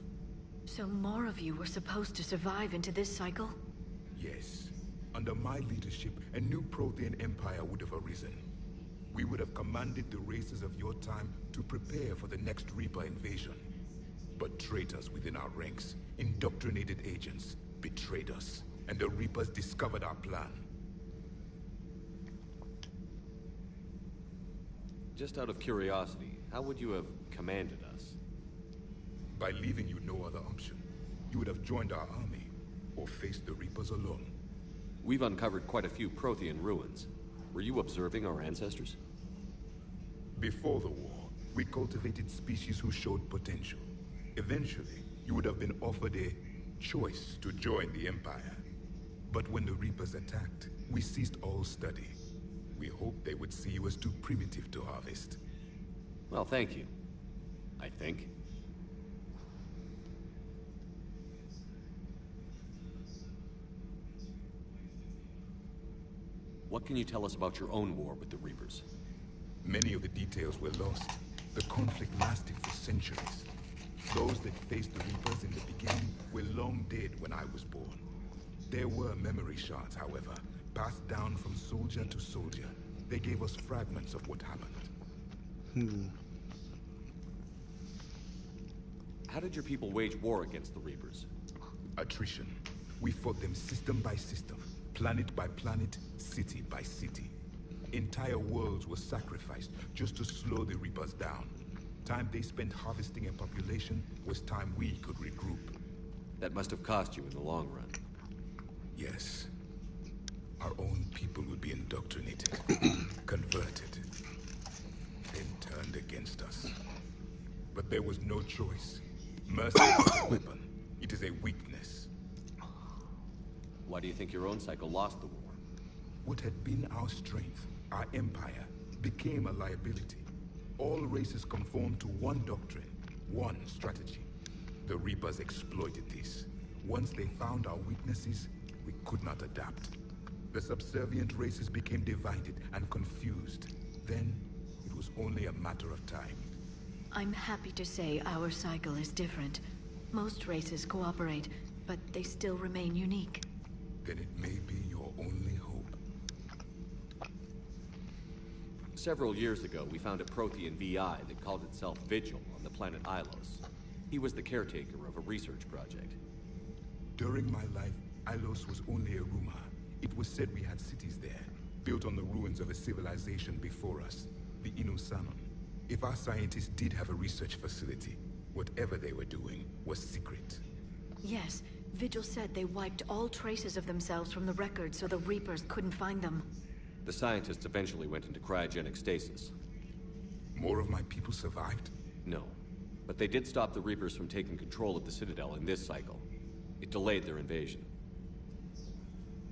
So more of you were supposed to survive into this cycle? Yes. Under my leadership, a new Prothean empire would have arisen. We would have commanded the races of your time to prepare for the next Reaper invasion. But traitors within our ranks, indoctrinated agents, betrayed us, and the Reapers discovered our plan. Just out of curiosity, how would you have commanded us? By leaving you no other option, you would have joined our army, or faced the Reapers alone. We've uncovered quite a few Prothean ruins. Were you observing our ancestors? Before the war, we cultivated species who showed potential. Eventually, you would have been offered a choice to join the Empire. But when the Reapers attacked, we ceased all study. We hoped they would see you as too primitive to harvest. Well, thank you. I think. What can you tell us about your own war with the Reapers? Many of the details were lost. The conflict lasted for centuries. Those that faced the Reapers in the beginning were long dead when I was born. There were memory shards, however, passed down from soldier to soldier. They gave us fragments of what happened. How did your people wage war against the Reapers? Attrition. We fought them system by system, planet by planet, city by city. Entire worlds were sacrificed just to slow the Reapers down. Time they spent harvesting a population was time we could regroup. That must have cost you in the long run. Yes. Our own people would be indoctrinated, converted, then turned against us. But there was no choice. Mercy is not a weapon. It is a weakness. Why do you think your own cycle lost the war? What had been our strength, our empire, became a liability. All races conformed to one doctrine, one strategy. The Reapers exploited this. Once they found our weaknesses, we could not adapt. The subservient races became divided and confused. Then, it was only a matter of time. I'm happy to say our cycle is different. Most races cooperate, but they still remain unique. Then it may be your only hope. Several years ago, we found a Prothean VI that called itself Vigil on the planet Ilos. He was the caretaker of a research project. During my life, Ilos was only a rumor. It was said we had cities there, built on the ruins of a civilization before us, the Inusanon. If our scientists did have a research facility, whatever they were doing was secret. Yes, Vigil said they wiped all traces of themselves from the records so the Reapers couldn't find them. The scientists eventually went into cryogenic stasis. More of my people survived? No, but they did stop the Reapers from taking control of the Citadel in this cycle. It delayed their invasion.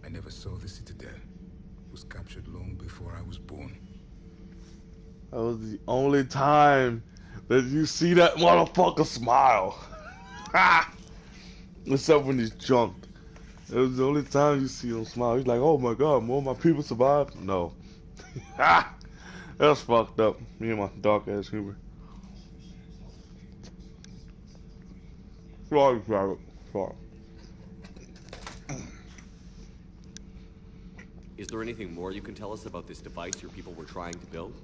I never saw the Citadel. It was captured long before I was born. That was the only time that you see that motherfucker smile. Except when he's drunk. It was the only time you see him smile. He's like, oh my god, more of my people survived? No. That's fucked up. Me and my dark ass humor. Sorry, Private. Sorry. Is there anything more you can tell us about this device your people were trying to build?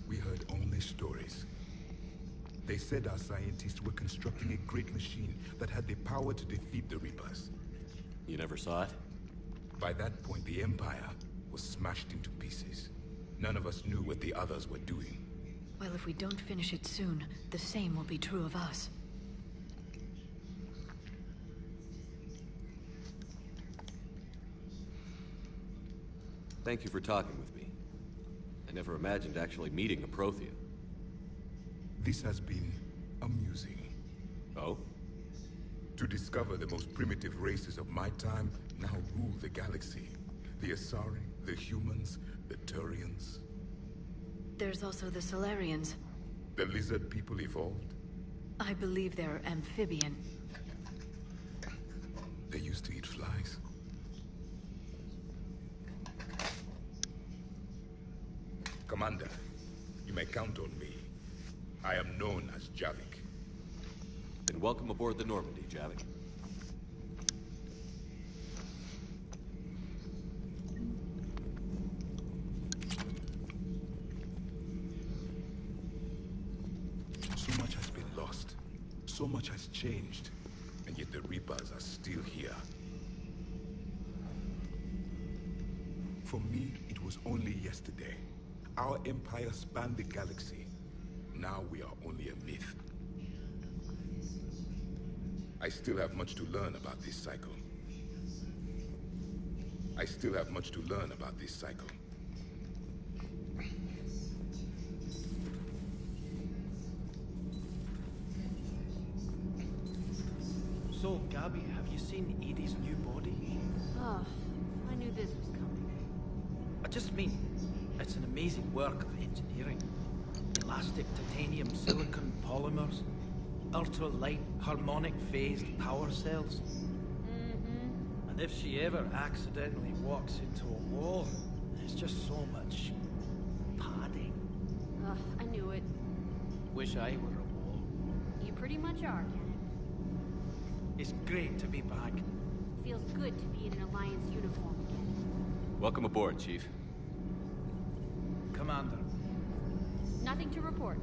We heard only stories. They said our scientists were constructing a great machine that had the power to defeat the Reapers. You never saw it? By that point, the Empire was smashed into pieces. None of us knew what the others were doing. Well, if we don't finish it soon, the same will be true of us. Thank you for talking with me. I never imagined actually meeting a Prothean. This has been amusing. Oh? To discover the most primitive races of my time now rule the galaxy. The Asari, the humans, the Turians. There's also the Solarians. The lizard people evolved? I believe they're amphibian. They used to eat flies. Commander, you may count on me. I am known as Javik. Then welcome aboard the Normandy, Javik. So much has been lost. So much has changed. And yet the Reapers are still here. For me, it was only yesterday. Our empire spanned the galaxy. Now we are only a myth. I still have much to learn about this cycle. I still have much to learn about this cycle. So, Gabby, have you seen Edie's new body? Oh, I knew this was coming. I just mean, it's an amazing work of engineering. Elastic titanium silicon polymers, ultra-light harmonic phased power cells. Mm-hmm. And if she ever accidentally walks into a wall, there's just so much padding. Ugh, I knew it. Wish I were a wall. You pretty much are, Kenneth. It's great to be back. Feels good to be in an Alliance uniform again. Welcome aboard, Chief. Commander. Nothing to report.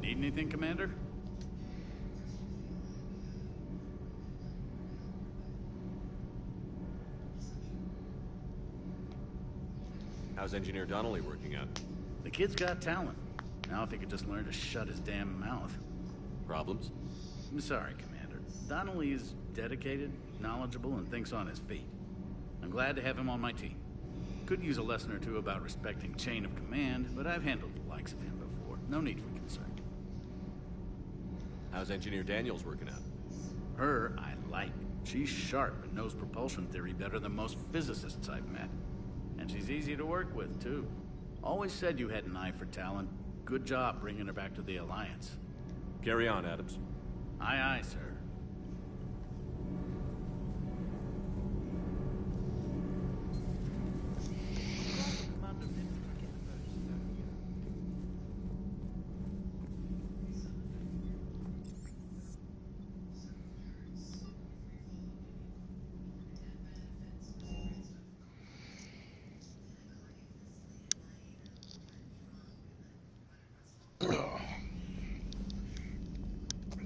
Need anything, Commander? How's Engineer Donnelly working out? The kid's got talent. Now if he could just learn to shut his damn mouth. Problems? I'm sorry, Commander. Donnelly is dedicated, knowledgeable, and thinks on his feet. I'm glad to have him on my team. Could use a lesson or two about respecting chain of command, but I've handled the likes of him before. No need for concern. How's Engineer Daniels working out? Her, I like. She's sharp and knows propulsion theory better than most physicists I've met. And she's easy to work with, too. Always said you had an eye for talent. Good job bringing her back to the Alliance. Carry on, Adams. Aye, aye, sir.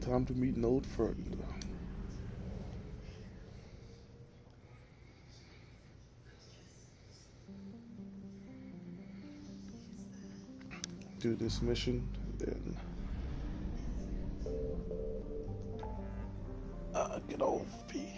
Time to meet an old friend. Do this mission, and then get off me.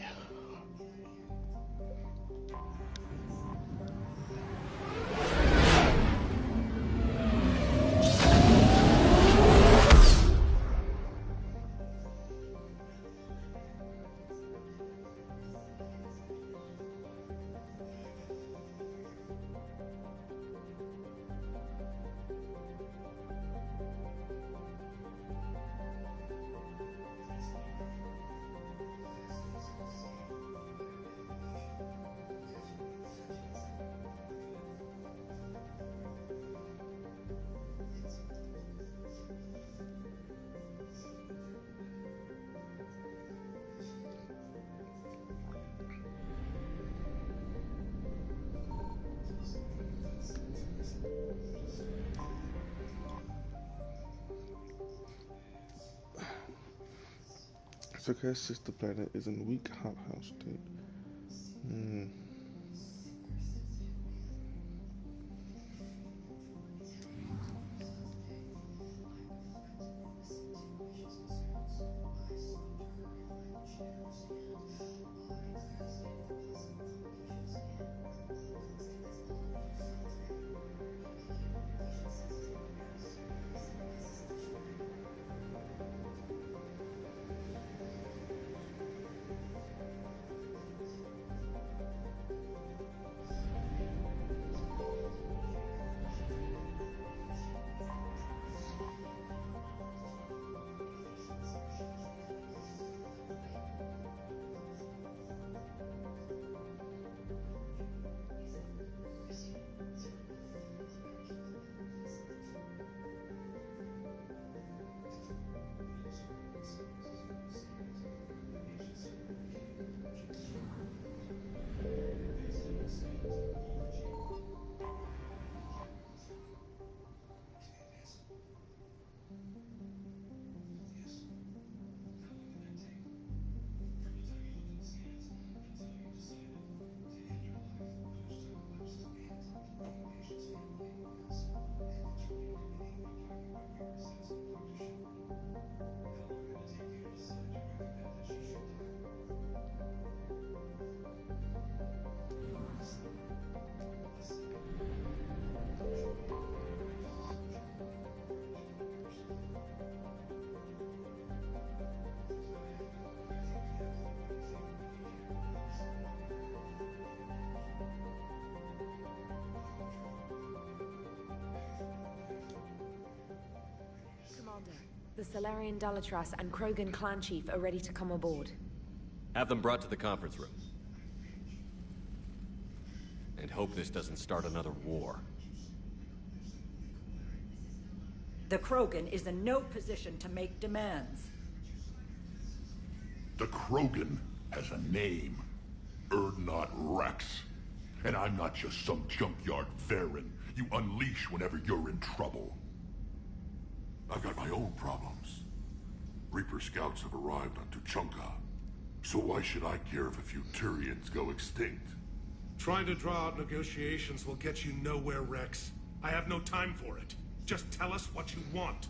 Zucker's sister planet is in weak hothouse state. The Salarian Dalatras and Krogan clan chief are ready to come aboard. Have them brought to the conference room. And hope this doesn't start another war. The Krogan is in no position to make demands. The Krogan has a name. Urdnot Rex. And I'm not just some junkyard Varen you unleash whenever you're in trouble. I've got my own problems. Reaper scouts have arrived on Tuchanka. So why should I care if a few Turians go extinct? Trying to draw out negotiations will get you nowhere, Rex. I have no time for it. Just tell us what you want.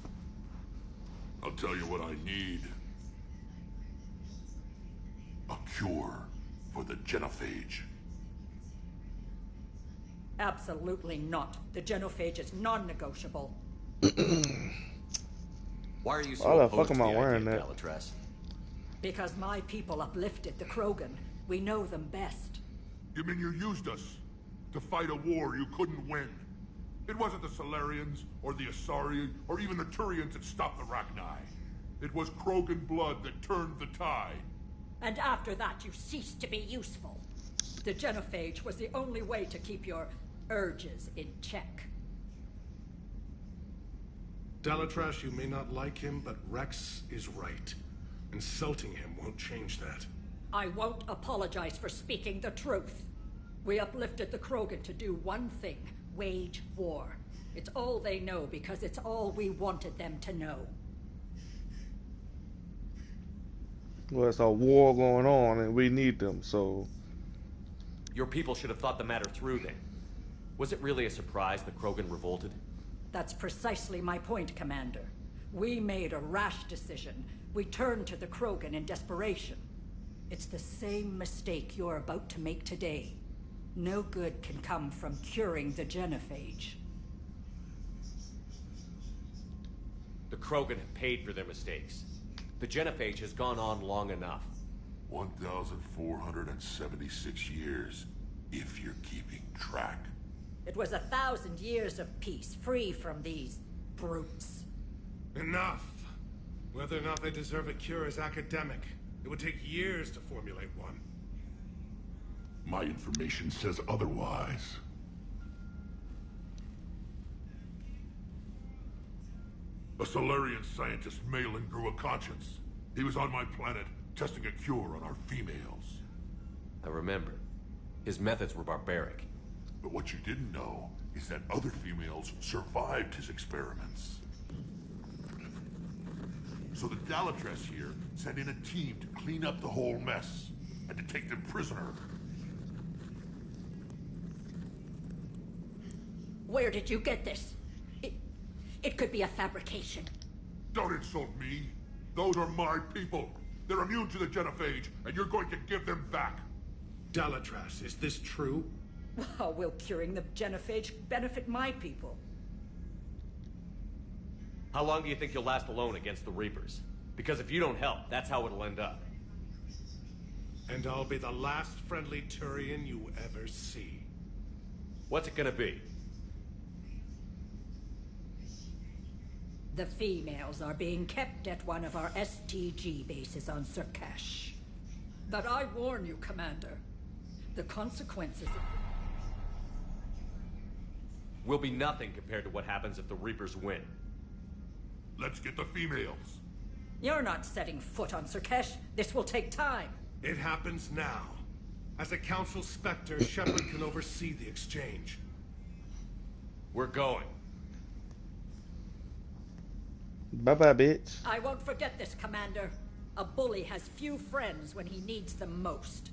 I'll tell you what I need. A cure for the genophage. Absolutely not. The genophage is non-negotiable. Why are you so Why the opposed fuck am to I the wearing idea, that? Dalatras? Because my people uplifted the Krogan. We know them best. You mean you used us to fight a war you couldn't win? It wasn't the Salarians, or the Asari, or even the Turians that stopped the Rachni. It was Krogan blood that turned the tide. And after that, you ceased to be useful. The genophage was the only way to keep your urges in check. Dalatras, you may not like him, but Rex is right. Insulting him won't change that. I won't apologize for speaking the truth. We uplifted the Krogan to do one thing: wage war. It's all they know because it's all we wanted them to know. Well, there's a war going on and we need them, so... Your people should have thought the matter through then. Was it really a surprise the Krogan revolted? That's precisely my point, Commander. We made a rash decision. We turned to the Krogan in desperation. It's the same mistake you're about to make today. No good can come from curing the genophage. The Krogan have paid for their mistakes. The genophage has gone on long enough. 1,476 years, if you're keeping track. It was 1,000 years of peace, free from these brutes. Enough! Whether or not they deserve a cure is academic. It would take years to formulate one. My information says otherwise. A Solarian scientist, Malin, grew a conscience. He was on my planet, testing a cure on our females. I remember. His methods were barbaric. But what you didn't know is that other females survived his experiments. So the Dalatras here sent in a team to clean up the whole mess, and to take them prisoner. Where did you get this? It could be a fabrication. Don't insult me. Those are my people. They're immune to the genophage, and you're going to give them back. Dalatras, is this true? How will curing the genophage benefit my people? How long do you think you'll last alone against the Reapers? Because if you don't help, that's how it'll end up. And I'll be the last friendly Turian you ever see. What's it gonna be? The females are being kept at one of our STG bases on Surkash. But I warn you, Commander, the consequences Will be nothing compared to what happens if the Reapers win. Let's get the females. You're not setting foot on Surkash. This will take time. It happens now. As a Council Spectre, Shepard can oversee the exchange. We're going. Bye-bye, bitch. I won't forget this, Commander. A bully has few friends when he needs them most.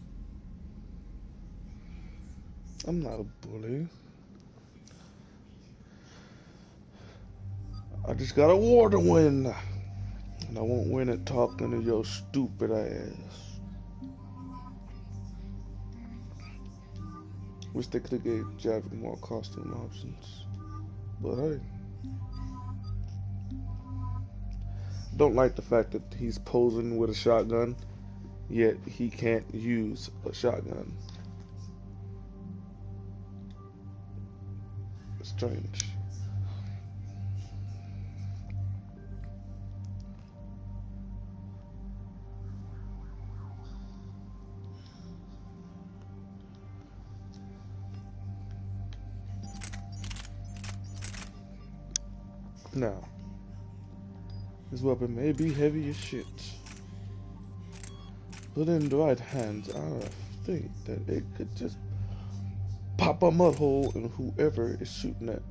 I'm not a bully. I just got a war to win. And I won't win it talking to your stupid ass. Wish they could have gave Javik more costume options. But hey. Don't like the fact that he's posing with a shotgun, yet he can't use a shotgun. Strange. Now, this weapon may be heavy as shit. Put in the right hands, I think that it could just pop a mud hole in whoever is shooting at.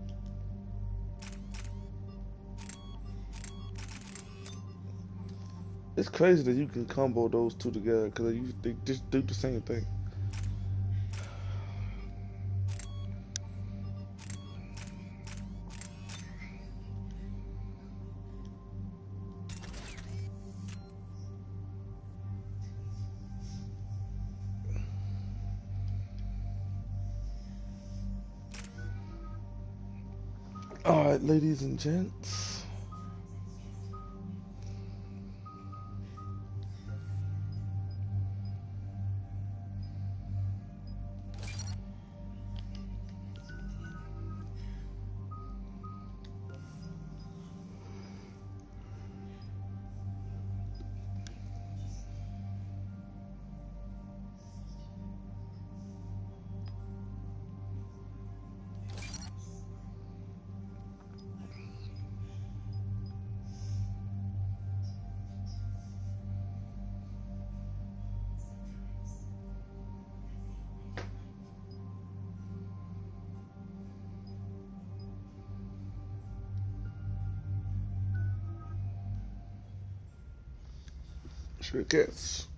It's crazy that you can combo those two together because they just do the same thing. Alright, ladies and gents. Sure gets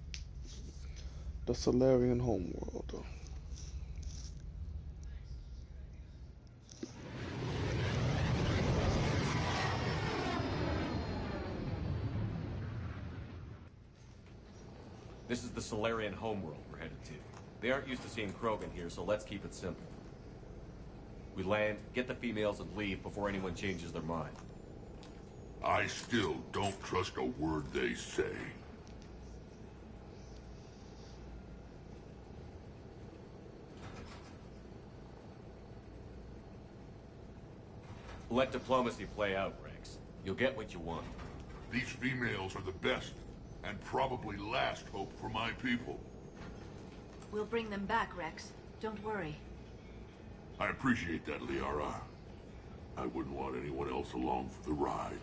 the Solarian homeworld. This is the Solarian homeworld we're headed to. They aren't used to seeing Krogan here, so let's keep it simple. We land, get the females, and leave before anyone changes their mind. I still don't trust a word they say. Let diplomacy play out, Rex. You'll get what you want. These females are the best, and probably last hope for my people. We'll bring them back, Rex. Don't worry. I appreciate that, Liara. I wouldn't want anyone else along for the ride.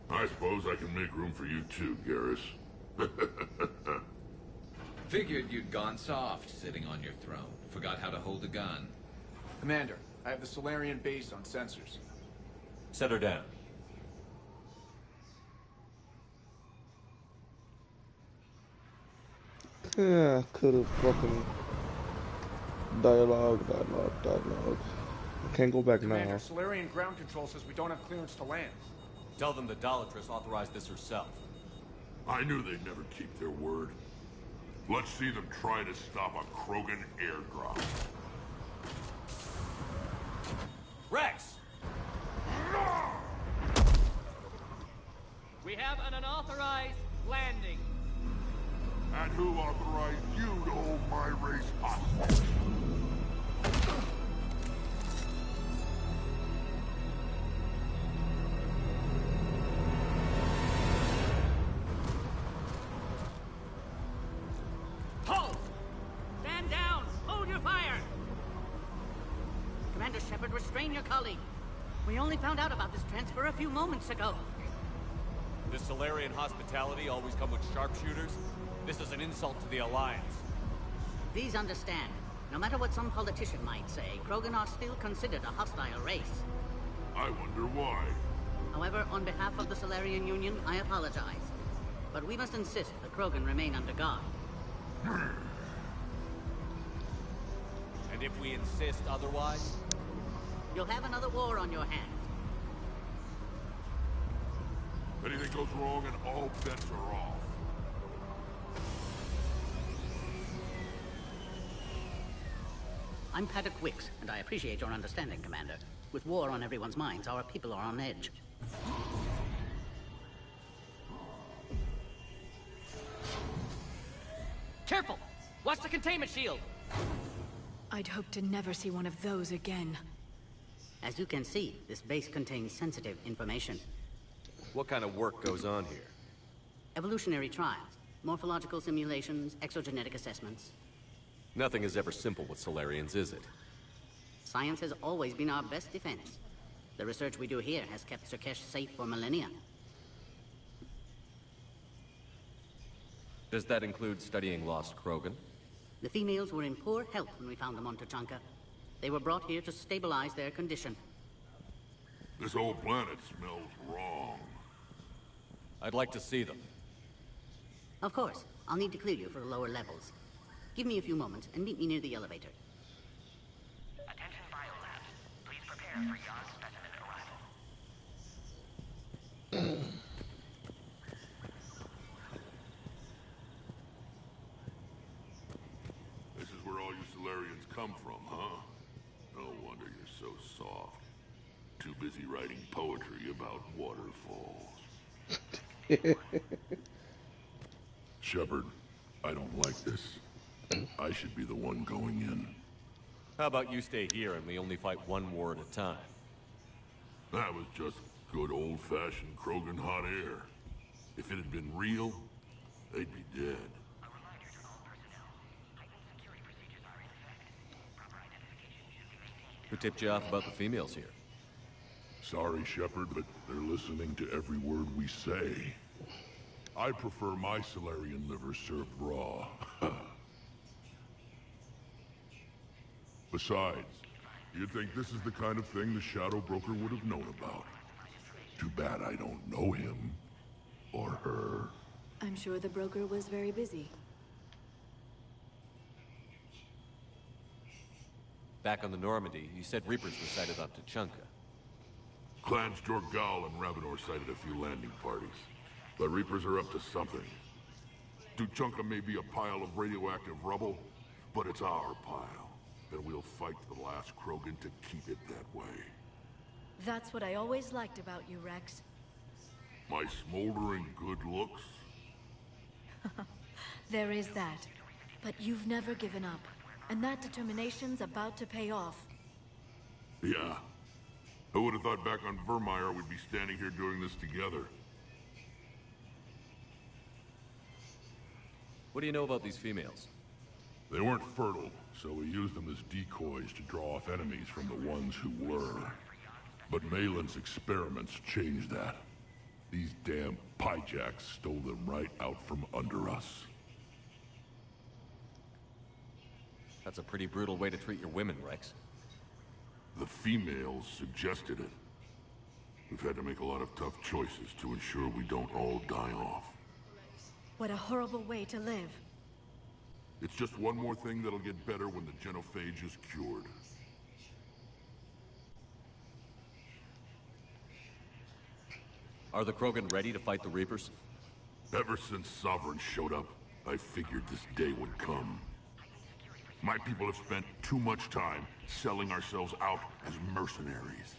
I suppose I can make room for you too, Garrus. Figured you'd gone soft sitting on your throne. Forgot how to hold a gun. Commander, I have the Solarian base on sensors. Set her down. Yeah, could have fucking dialogue. I can't go back Commander, now. Solarian ground control says we don't have clearance to land. Tell them the Dolatress authorized this herself. I knew they'd never keep their word. Let's see them try to stop a Krogan airdrop. Rex! We have an unauthorized landing. And who authorized you to hold my race hostage? Halt! Stand down! Hold your fire! Commander Shepard, restrain your colleague. We only found out about this transfer a few moments ago. Does Solarian hospitality always come with sharpshooters? This is an insult to the Alliance. Please understand, no matter what some politician might say, Krogan are still considered a hostile race. I wonder why. However, on behalf of the Solarian Union, I apologize. But we must insist the Krogan remain under guard. And if we insist otherwise? You'll have another war on your hands. Anything goes wrong and all bets are off. I'm Paddock Wicks, and I appreciate your understanding, Commander. With war on everyone's minds, our people are on edge. Careful! Watch the containment shield! I'd hope to never see one of those again. As you can see, this base contains sensitive information. What kind of work goes on here? Evolutionary trials, morphological simulations, exogenetic assessments. Nothing is ever simple with Solarians, is it? Science has always been our best defense. The research we do here has kept Surkesh safe for millennia. Does that include studying lost Krogan? The females were in poor health when we found them on Tuchanka. They were brought here to stabilize their condition. This whole planet smells wrong. I'd like to see them. Of course. I'll need to clear you for the lower levels. Give me a few moments and meet me near the elevator. Attention biolabs. Please prepare for yacht specimen arrival. This is where all you Solarians come from, huh? No wonder you're so soft. Too busy writing poetry about waterfalls. Shepard, I don't like this. I should be the one going in. How about you stay here and we only fight one war at a time? That was just good old-fashioned Krogan hot air. If it had been real, they'd be dead. Who tipped you off about the females here? Sorry, Shepard, but they're listening to every word we say. I prefer my Solarian liver served raw. Besides, you'd think this is the kind of thing the Shadow Broker would have known about. Too bad I don't know him. Or her. I'm sure the broker was very busy. Back on the Normandy, you said Reapers were sighted on Tuchanka. Clans Jorgal and Ravenor sighted a few landing parties. The Reapers are up to something. Tuchanka may be a pile of radioactive rubble, but it's our pile. And we'll fight to the last Krogan to keep it that way. That's what I always liked about you, Rex. My smoldering good looks? There is that. But you've never given up. And that determination's about to pay off. Yeah. Who would have thought back on Vermeer we'd be standing here doing this together? What do you know about these females? They weren't fertile, so we used them as decoys to draw off enemies from the ones who were. But Malin's experiments changed that. These damn Pyjaks stole them right out from under us. That's a pretty brutal way to treat your women, Rex. The females suggested it. We've had to make a lot of tough choices to ensure we don't all die off. What a horrible way to live. It's just one more thing that'll get better when the genophage is cured. Are the Krogan ready to fight the Reapers? Ever since Sovereign showed up, I figured this day would come. My people have spent too much time selling ourselves out as mercenaries.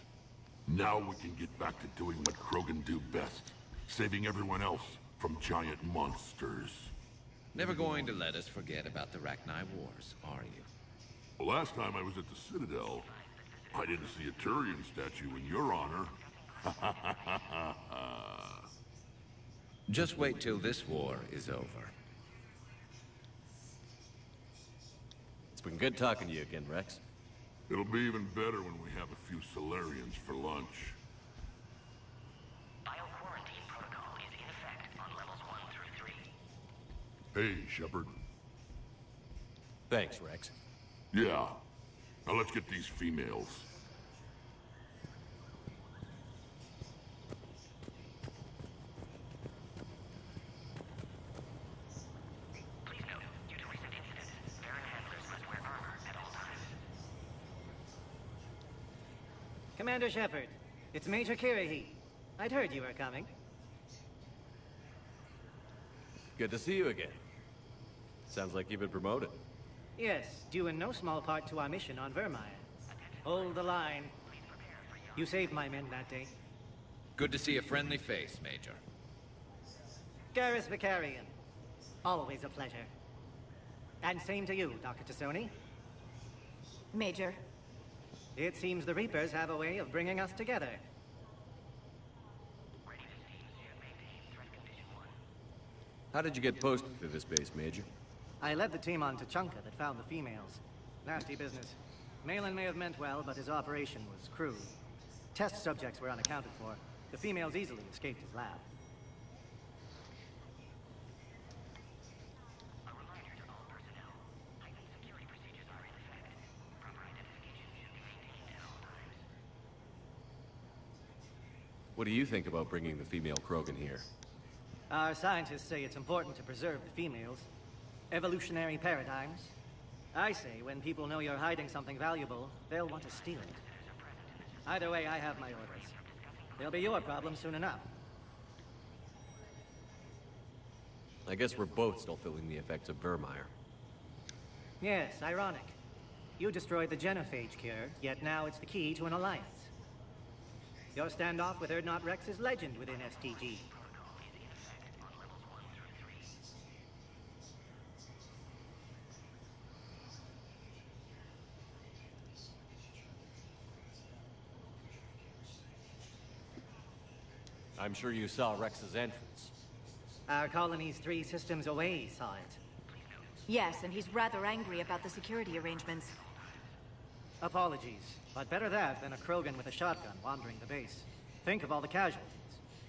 Now we can get back to doing what Krogan do best, saving everyone else from giant monsters. Never going to let us forget about the Rachni Wars, are you? Well, last time I was at the Citadel, I didn't see a Turian statue in your honor. Just wait till this war is over. It's been good talking to you again, Rex. It'll be even better when we have a few Solarians for lunch. Bio-quarantine protocol is in effect on levels 1 through 3. Hey, Shepard. Thanks, Rex. Yeah. Now let's get these females. Commander Shepard, it's Major Kirahi. I'd heard you were coming. Good to see you again. Sounds like you've been promoted. Yes, due in no small part to our mission on Vermeer. Hold the line. You saved my men that day. Good to see a friendly face, Major. Garrus Vakarian. Always a pleasure. And same to you, Dr. T'Soni. Major. It seems the Reapers have a way of bringing us together. How did you get posted to this base, Major? I led the team on Tuchanka that found the females. Nasty business. Malin may have meant well, but his operation was crude. Test subjects were unaccounted for. The females easily escaped his lab. What do you think about bringing the female Krogan here? Our scientists say it's important to preserve the females. Evolutionary paradigms. I say when people know you're hiding something valuable, they'll want to steal it. Either way, I have my orders. They'll be your problem soon enough. I guess we're both still feeling the effects of Vermeer. Yes, ironic. You destroyed the genophage cure, yet now it's the key to an alliance. Your standoff with Urdnot Rex is legend within STG. I'm sure you saw Rex's entrance. Our colony's 3 systems away saw it. Yes, and he's rather angry about the security arrangements. Apologies, but better that than a Krogan with a shotgun wandering the base. Think of all the casualties.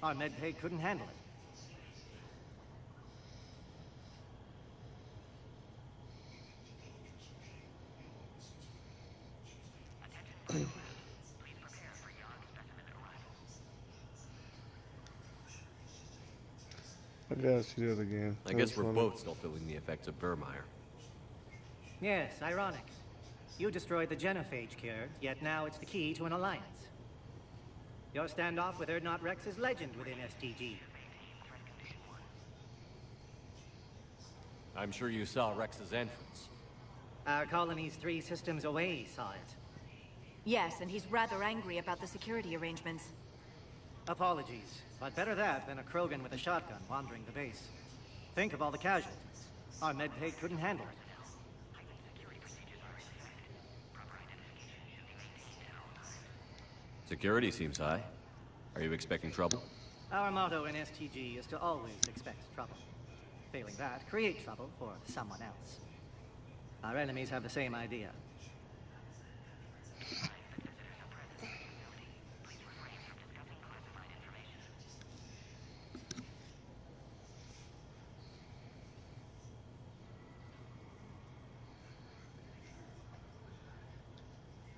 Our medbay couldn't handle it. I guess you did again. I guess we're both still feeling the effects of Vermeer. Yes, ironic. You destroyed the genophage cure, yet now it's the key to an alliance. Your standoff with Urdnot Rex is legend within STG. I'm sure you saw Rex's entrance. Our colony's 3 systems away saw it. Yes, and he's rather angry about the security arrangements. Apologies, but better that than a Krogan with a shotgun wandering the base. Think of all the casualties. Our medbay couldn't handle it. Security seems high. Are you expecting trouble? Our motto in STG is to always expect trouble. Failing that, create trouble for someone else. Our enemies have the same idea.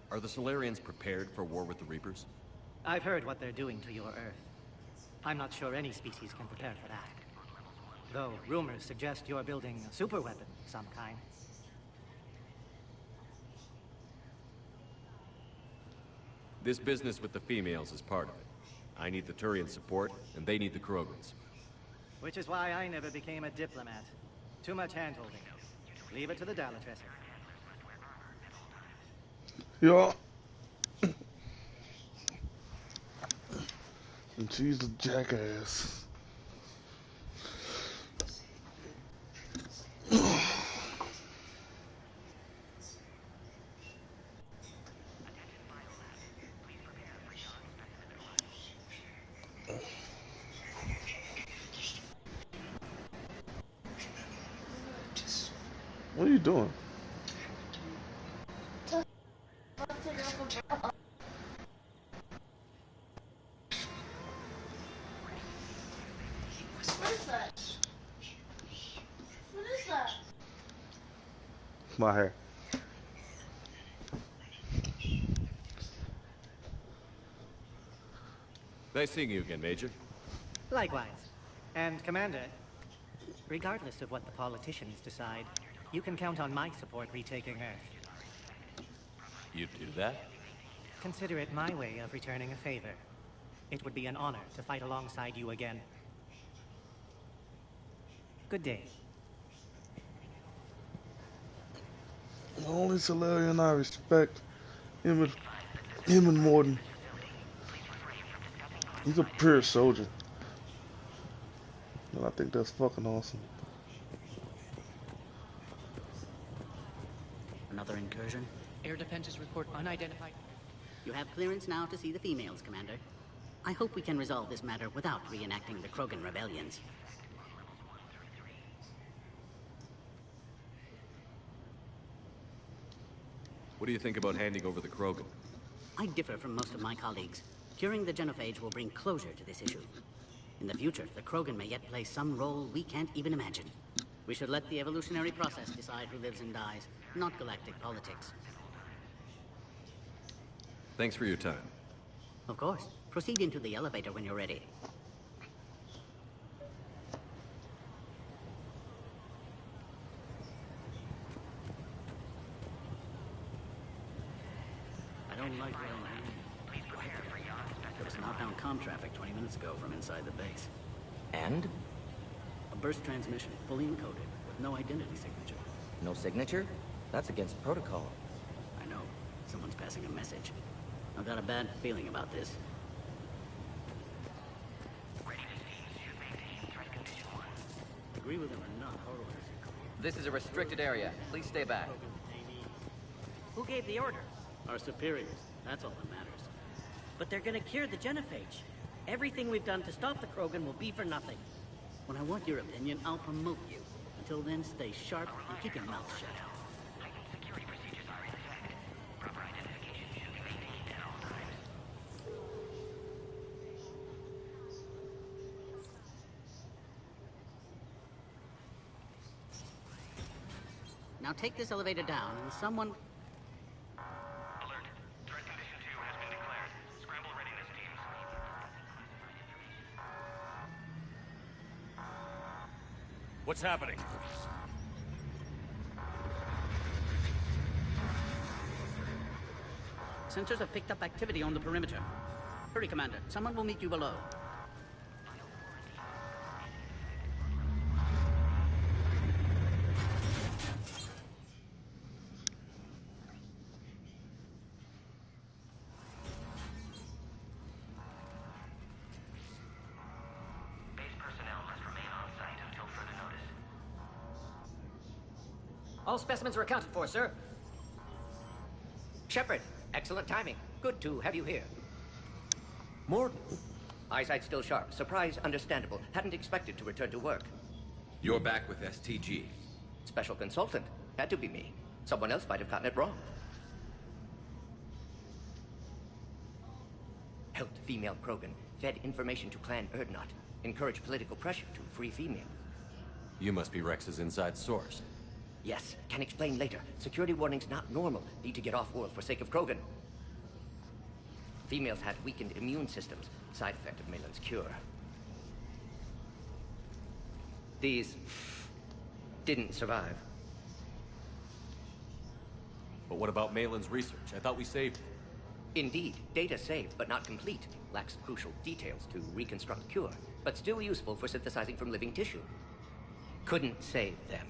Are the Solarians prepared for war with the Reapers? I've heard what they're doing to your Earth. I'm not sure any species can prepare for that. Though rumors suggest you're building a superweapon of some kind. This business with the females is part of it. I need the Turian support, and they need the Krogans. Which is why I never became a diplomat. Too much hand-holding. Leave it to the Dalatresser. Yeah. And she's a jackass. What are you doing? My hair. Nice seeing you again, Major. Likewise. And Commander, regardless of what the politicians decide, you can count on my support retaking Earth. You'd do that? Consider it my way of returning a favor. It would be an honor to fight alongside you again. Good day. The only Solarian I respect, him and Mordin. He's a pure soldier. And I think that's fucking awesome. Another incursion? Air defenses report unidentified. You have clearance now to see the females, Commander. I hope we can resolve this matter without reenacting the Krogan rebellions. What do you think about handing over the Krogan? I differ from most of my colleagues. Curing the genophage will bring closure to this issue. In the future, the Krogan may yet play some role we can't even imagine. We should let the evolutionary process decide who lives and dies, not galactic politics. Thanks for your time. Of course. Proceed into the elevator when you're ready. I don't like where I'm heading. There was northbound comm traffic 20 minutes ago from inside the base. And? A burst transmission, fully encoded, with no identity signature. No signature? That's against protocol. I know. Someone's passing a message. I've got a bad feeling about this. Agree with him or not, Horowitz. This is a restricted area. Please stay back. Who gave the order? Our superiors. That's all that matters. But they're gonna cure the genophage. Everything we've done to stop the Krogan will be for nothing. When I want your opinion, I'll promote you. Until then, stay sharp and keep your mouth shut. Now take this elevator down and someone... Alert. Threat condition 2 has been declared. Scramble readiness teams. What's happening? Sensors have picked up activity on the perimeter. Hurry, Commander. Someone will meet you below. All specimens are accounted for, sir. Shepard, excellent timing. Good to have you here. Morton. Eyesight still sharp. Surprise understandable. Hadn't expected to return to work. You're back with STG. Special consultant. Had to be me. Someone else might have gotten it wrong. Helped female Krogan. Fed information to Clan Urdnot. Encouraged political pressure to free females. You must be Rex's inside source. Yes, can explain later. Security warnings not normal. Need to get off-world for sake of Krogan. Females had weakened immune systems. Side effect of Malin's cure. These didn't survive. But what about Malin's research? I thought we saved it. Indeed, data saved, but not complete. Lacks crucial details to reconstruct cure, but still useful for synthesizing from living tissue. Couldn't save them.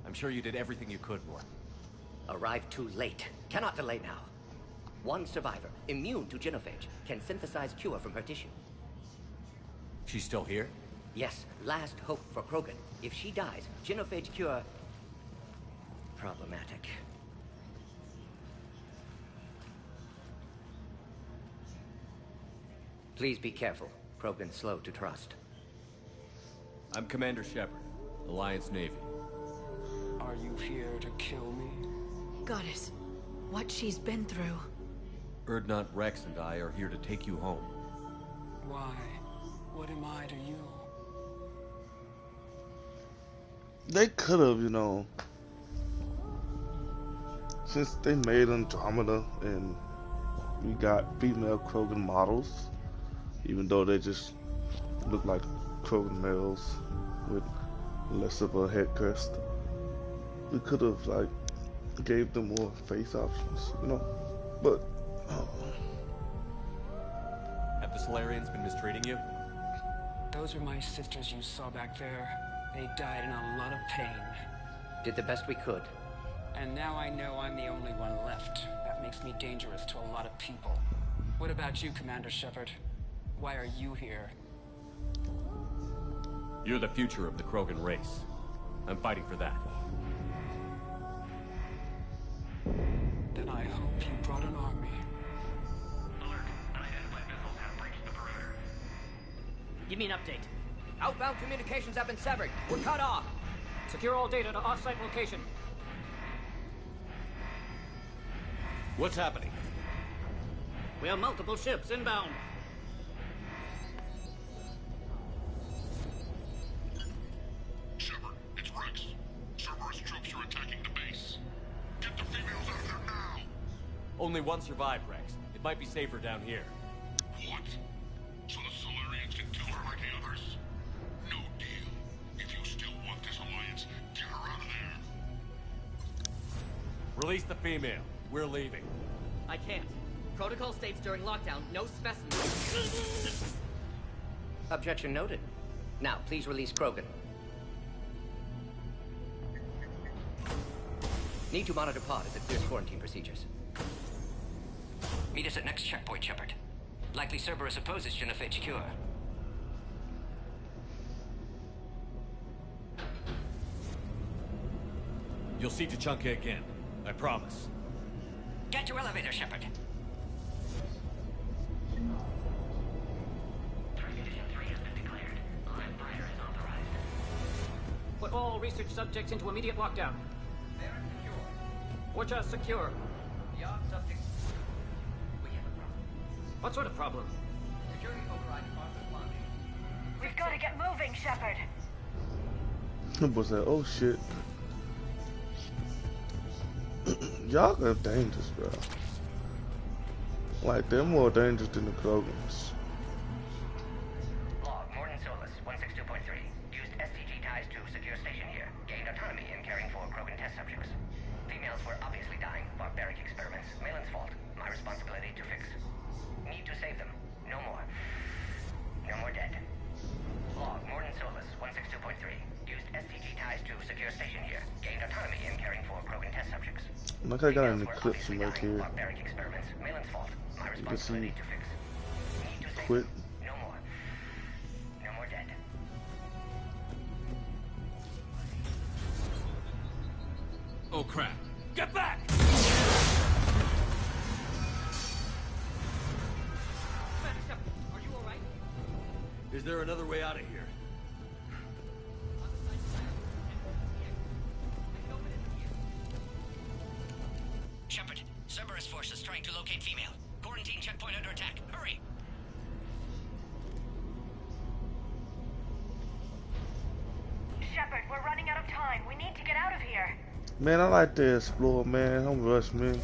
I'm sure you did everything you could, Morton. Arrived too late. Cannot delay now. One survivor, immune to genophage, can synthesize cure from her tissue. She's still here? Yes, last hope for Krogan. If she dies, genophage cure... problematic. Please be careful. Krogan's slow to trust. I'm Commander Shepard, Alliance Navy. Are you here to kill me? Goddess, what she's been through. Urdnot, Rex, and I are here to take you home. Why? What am I to you? They could have, you know, since they made Andromeda and we got female Krogan models, even though they just look like Krogan males with less of a head crest. We could have, like, gave them more face options, you know, but... Have the Solarians been mistreating you? Those are my sisters you saw back there. They died in a lot of pain. Did the best we could. And now I know I'm the only one left. That makes me dangerous to a lot of people. What about you, Commander Shepard? Why are you here? You're the future of the Krogan race. I'm fighting for that. Then I hope you brought an army. Alert. Unidentified missiles have breached the perimeter. Give me an update. Outbound communications have been severed. We're cut off. Secure all data to off-site location. What's happening? We have multiple ships inbound. Shepard, it's Rex. Cerberus troops are attacking the base. Get the females out of there now! Only one survived, Rex. It might be safer down here. What? So the Solarians can kill her like the others? No deal. If you still want this alliance, get her out of there. Release the female. We're leaving. I can't. Protocol states during lockdown, no specimens. Objection noted. Now, please release Krogan. Need to monitor pod as it clears quarantine procedures. Meet us at next checkpoint, Shepard. Likely Cerberus opposes genophage cure. You'll see Tuchanka again. I promise. Get to elevator, Shepard. Put all research subjects into immediate lockdown. Watcha secure. Beyond subjects. We have a problem. What sort of problem? Security override aren't responding. We've got to get moving, Shepard. Was that? Oh shit. Y'all are dangerous, bro. Like, they're more dangerous than the Krogans. Log, Morton Solus, 162.3. Used STG ties to secure station here. Gained autonomy in caring for Krogan test subjects. Females were obviously dying. Barbaric experiments. Malin's fault. My responsibility to fix. Need to save them. No more. No more dead. Log, Morton Solus, 162.3. Used STG ties to secure station here. Gained autonomy in caring for Krogan test subjects. Like, I got an eclipse right here. Barbaric experiments. Malin's fault. My You can see responsibility to fix. Need to save quit. them. No more. No more dead. Oh crap. Get back! Are you alright? Is there another way out of here? Shepard, Cerberus forces trying to locate female. Quarantine checkpoint under attack. Hurry! Shepard, we're running out of time. We need to get out of here. Man, I like to explore, man. Don't rush me.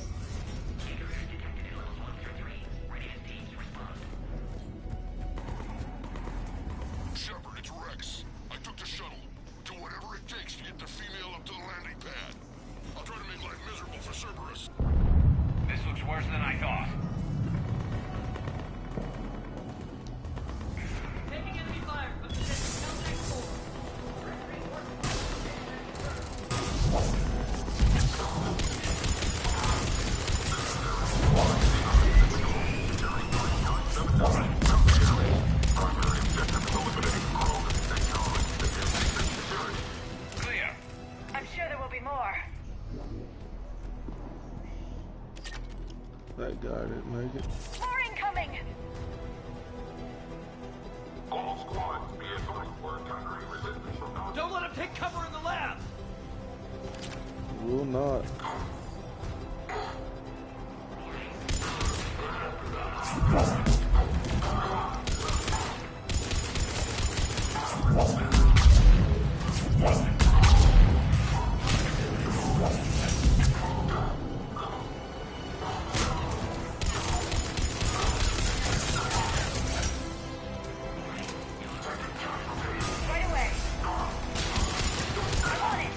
Shepard, it's Rex. I took the shuttle. Do whatever it takes to get the female up to the landing pad. I'll try to make life miserable for Cerberus. This looks worse than I thought. Taking enemy fire from the L-Tank 4. Clear. I'm sure there will be more. That guy didn't make it. More incoming! All squads, be advised we're encountering resistance from non- Don't let him take cover in the lab! Will not. Right away. I'm on it.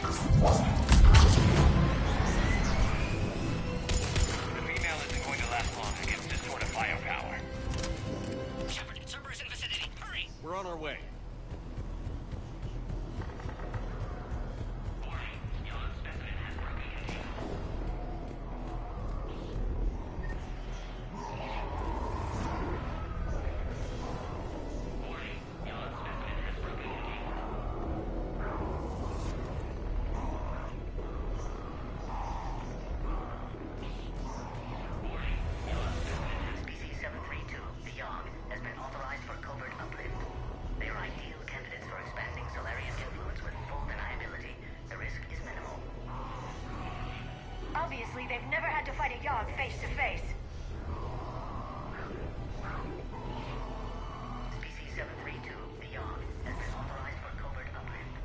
Honestly, they've never had to fight a Yogg face to face. Species 732, the Yogg, has been authorized for covert uplift.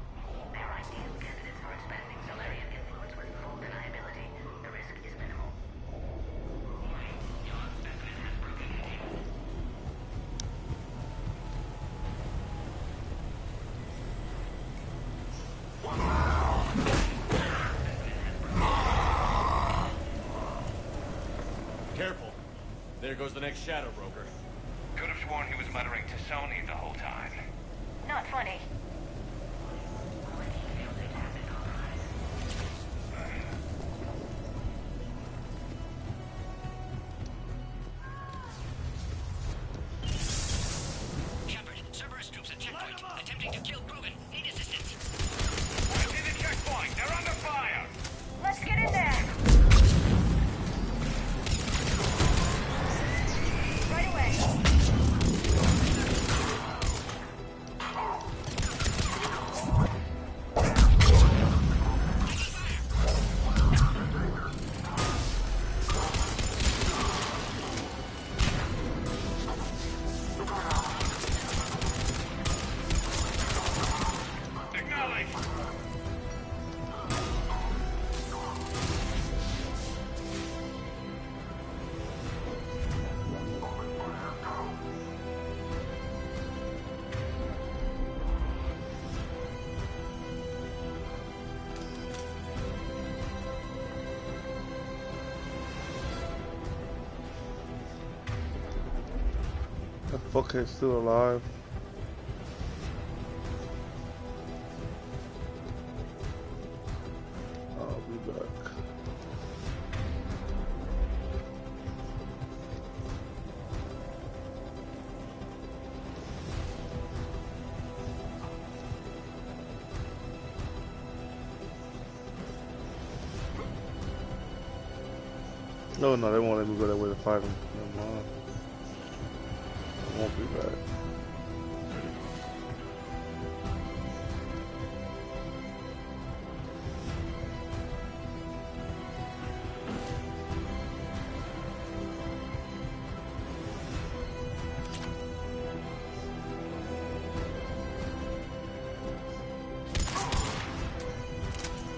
They are ideal candidates for expanding Solarian influence with full deniability. The risk is minimal. Careful. There goes the next Shadow Broker. Could have sworn he was muttering to Sony the whole time. Not funny. Shepard, Cerberus troops at checkpoint, attempting to kill Krogan. Need assistance. I see the checkpoint. They're under fire. Let's get in there. Right away. Acknowledge. That fuckhead's still alive. I'll be back. No, they won't let me go that way to fight him. Never mind. I won't be back.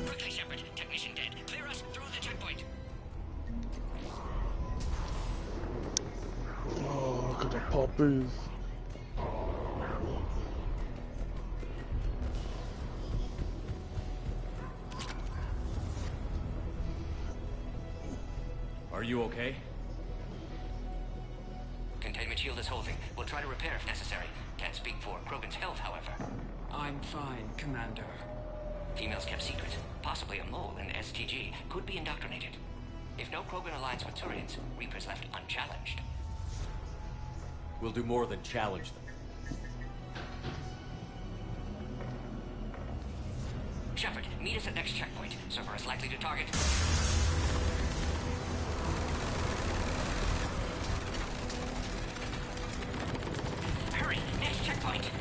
Quickly, Shepard. Technician dead. Clear us through the checkpoint. Oh, look at the puppies. Are you okay? Containment shield is holding. We'll try to repair if necessary. Can't speak for Krogan's health, however. I'm fine, Commander. Females kept secret. Possibly a mole in STG. Could be indoctrinated. If no Krogan aligns with Turians, Reaper's left unchallenged. We'll do more than challenge them. Shepard, meet us at next checkpoint. Cerberus likely to target. Hurry! Next checkpoint!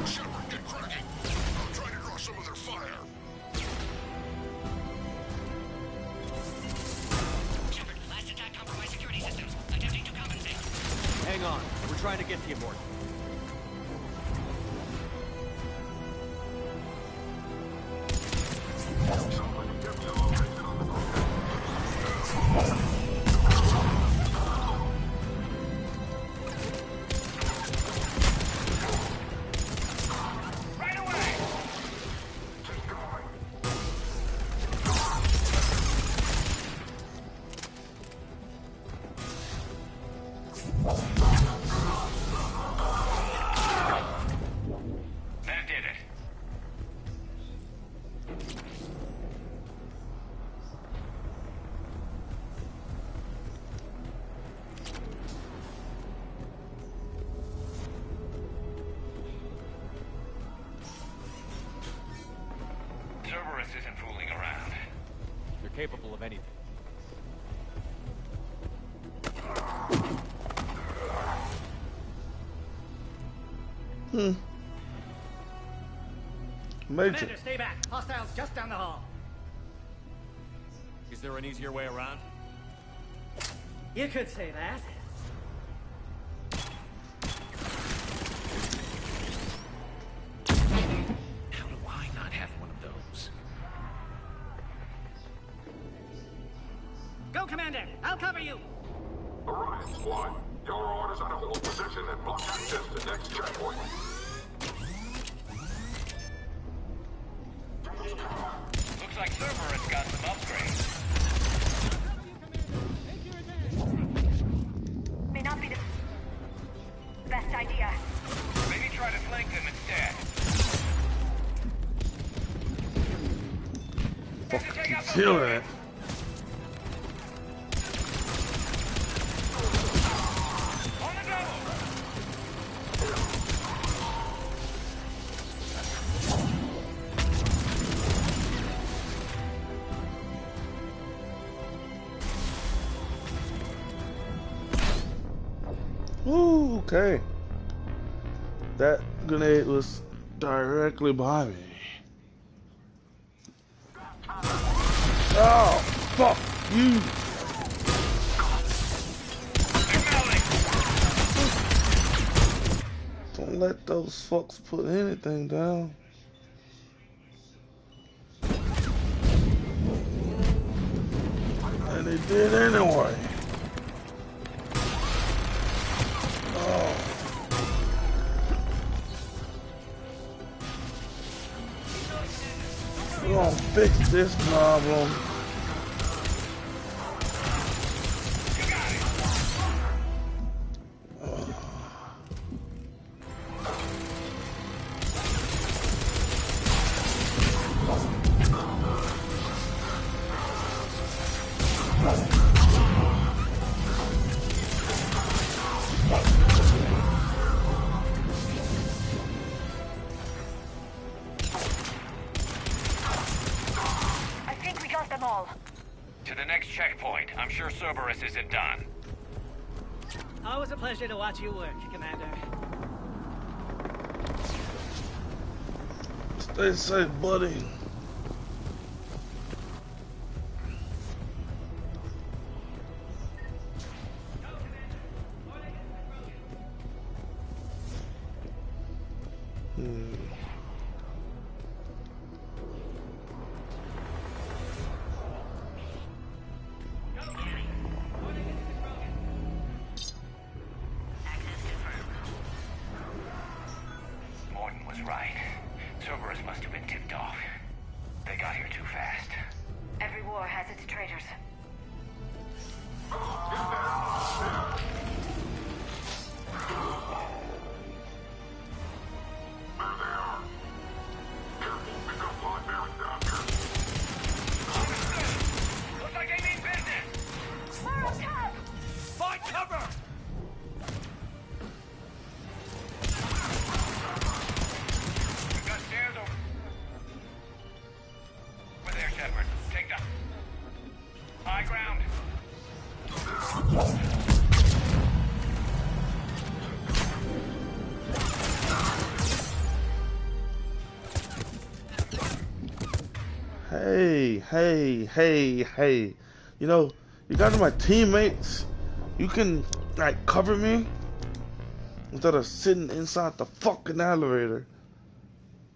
Shepard, get cracking! I'm trying to draw some of their fire. Shepard, last attack compromised security systems. Attempting to compensate. Hang on. We're trying to get to you, Morton. Right away. capable of anything. Major. Commander, stay back. Hostiles just down the hall. Is there an easier way around? You could say that. How do I not have one of those? Go, Commander. I'll cover you. Orion Squad, your orders are to hold position and block access to next checkpoint. Looks like Cerberus got some upgrades. May not be the best idea. Maybe try to flank them instead. Fucking kill that. Ooh, okay. That grenade was directly behind me. Oh, fuck you. Don't let those fucks put anything down. And they did anyway. We're gonna fix this problem. To the next checkpoint. I'm sure Cerberus isn't done. Always a pleasure to watch you work, Commander. Stay safe, buddy. Hey. You know, you guys are my teammates. You can, like, cover me instead of sitting inside the fucking elevator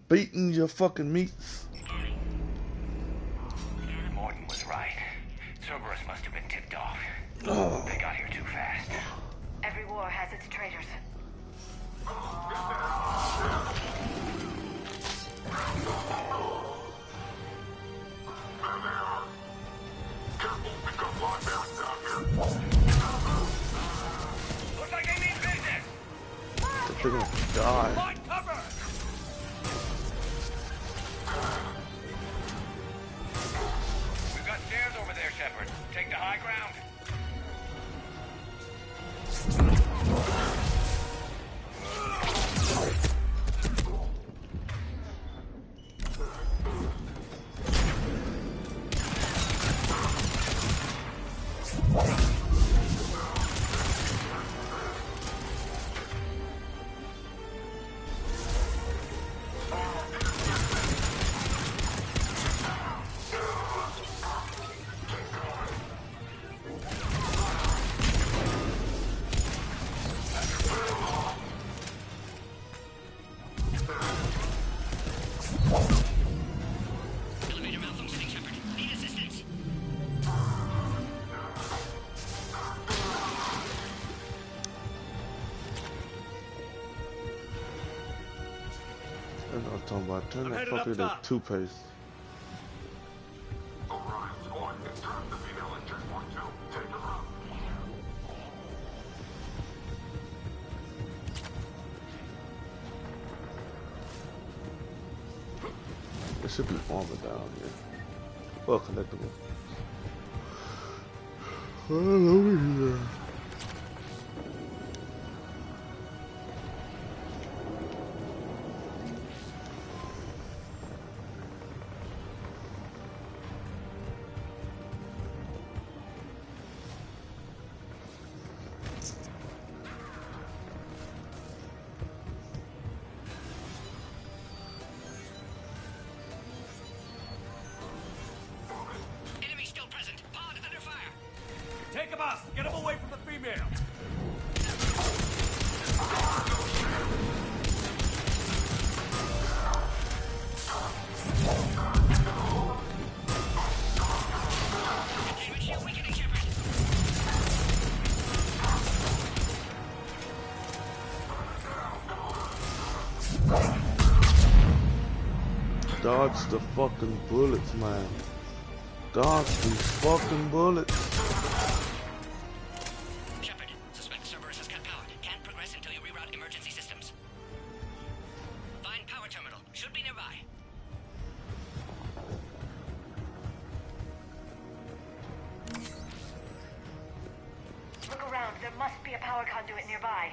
beating your fucking meats. Morton was right. Cerberus must have been tipped off. Oh. They got here too fast. Every war has its traitors. Looks like they mean business. They're gonna die. Find cover. We've got stairs over there, Shepard. Take the high ground. Somebody turn that fucker to toothpaste. Orion squad, extract the female in checkpoint 2. Take her out. There should be armor down here. Well, collectible. Over here. Take him us! Get him away from the female! Dodge the fucking bullets, man. Dodge these fucking bullets. Shepard, suspect Cerberus has cut power. Can't progress until you reroute emergency systems. Find power terminal. Should be nearby. Look around. There must be a power conduit nearby.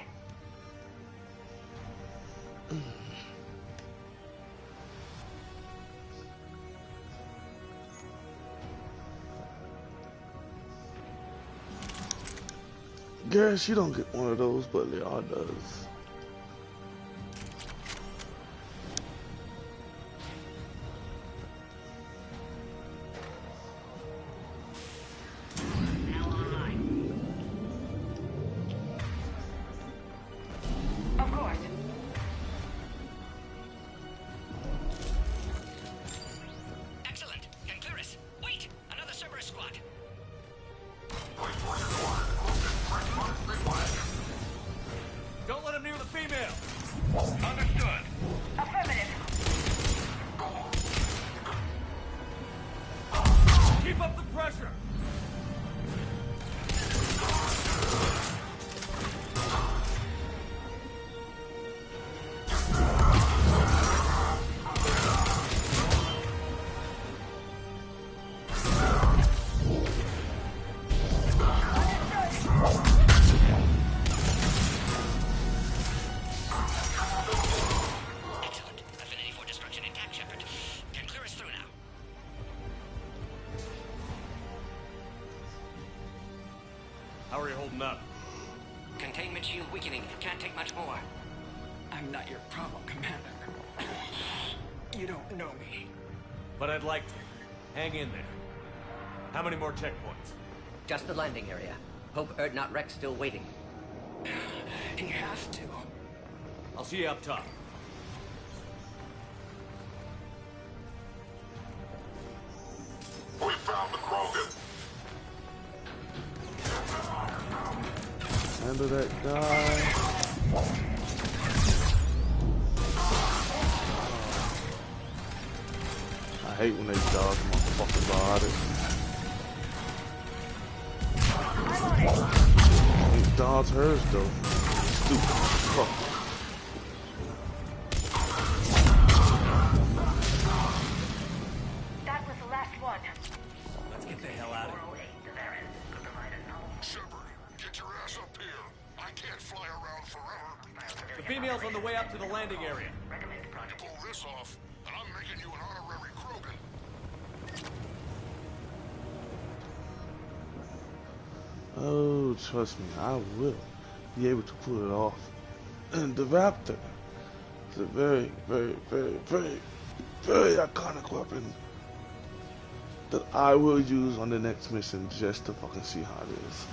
Guess you don't get one of those, but Leon does. Of course. Excellent. Concurus. Wait! Another Cerberus squad. Don't let him near the female! Understood. Affirmative. Keep up the pressure! Excellent. Affinity for destruction intact, Shepard. Can clear us through now. How are you holding up? Containment shield weakening. Can't take much more. I'm not your problem, Commander. You don't know me. But I'd like to. Hang in there. How many more checkpoints? Just the landing area. Hope Erdnot Rex still waiting. You have to. I'll see you up top. We found the Krogan. Handle that guy. I hate when they dodge my fucking body. They dodge hers though. Stupid fuck. That was the last one. Let's get the hell out of here. Shepard, get your ass up here. I can't fly around forever. The female's on the way up to the landing area. You pull this off, and I'm making you an honorary Krogan. Oh, trust me, I will be able to pull it off. And the Raptor is a very, very, very, very, very iconic weapon that I will use on the next mission just to fucking see how it is.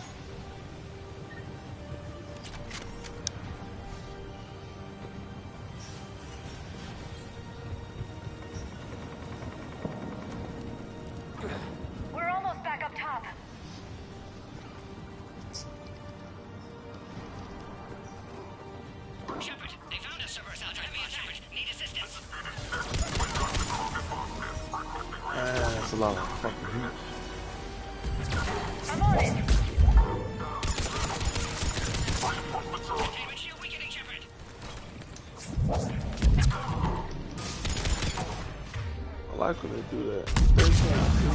We're almost back up top. Shepard, they found us, Cerberus outside of Shepard. Need assistance. That's a lot of fucking heat. I'm on it. I like when they do that. They can't see.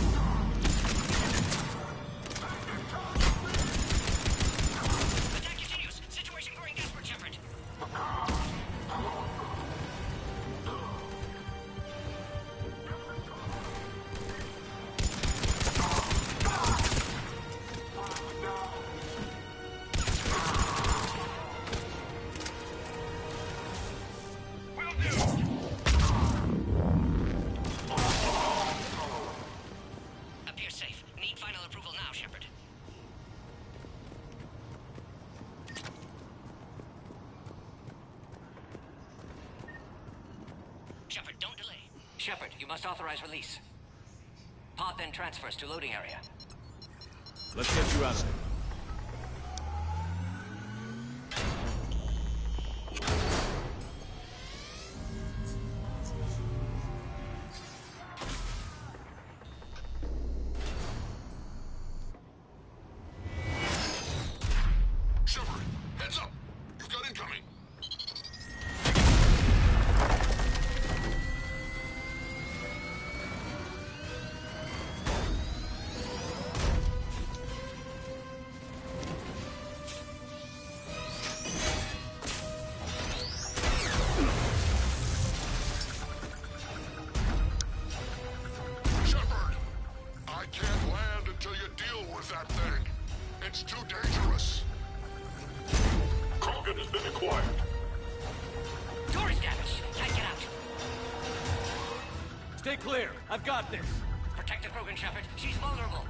Shepard, you must authorize release. Pod then transfers to loading area. Let's get you out of there. Shepard, heads up! You've got incoming! Shepard! I can't land until you deal with that thing. It's too dangerous. Krogan has been acquired. Door is damaged. Can't get out. Stay clear. I've got this. Protect the Krogan, Shepard. She's vulnerable.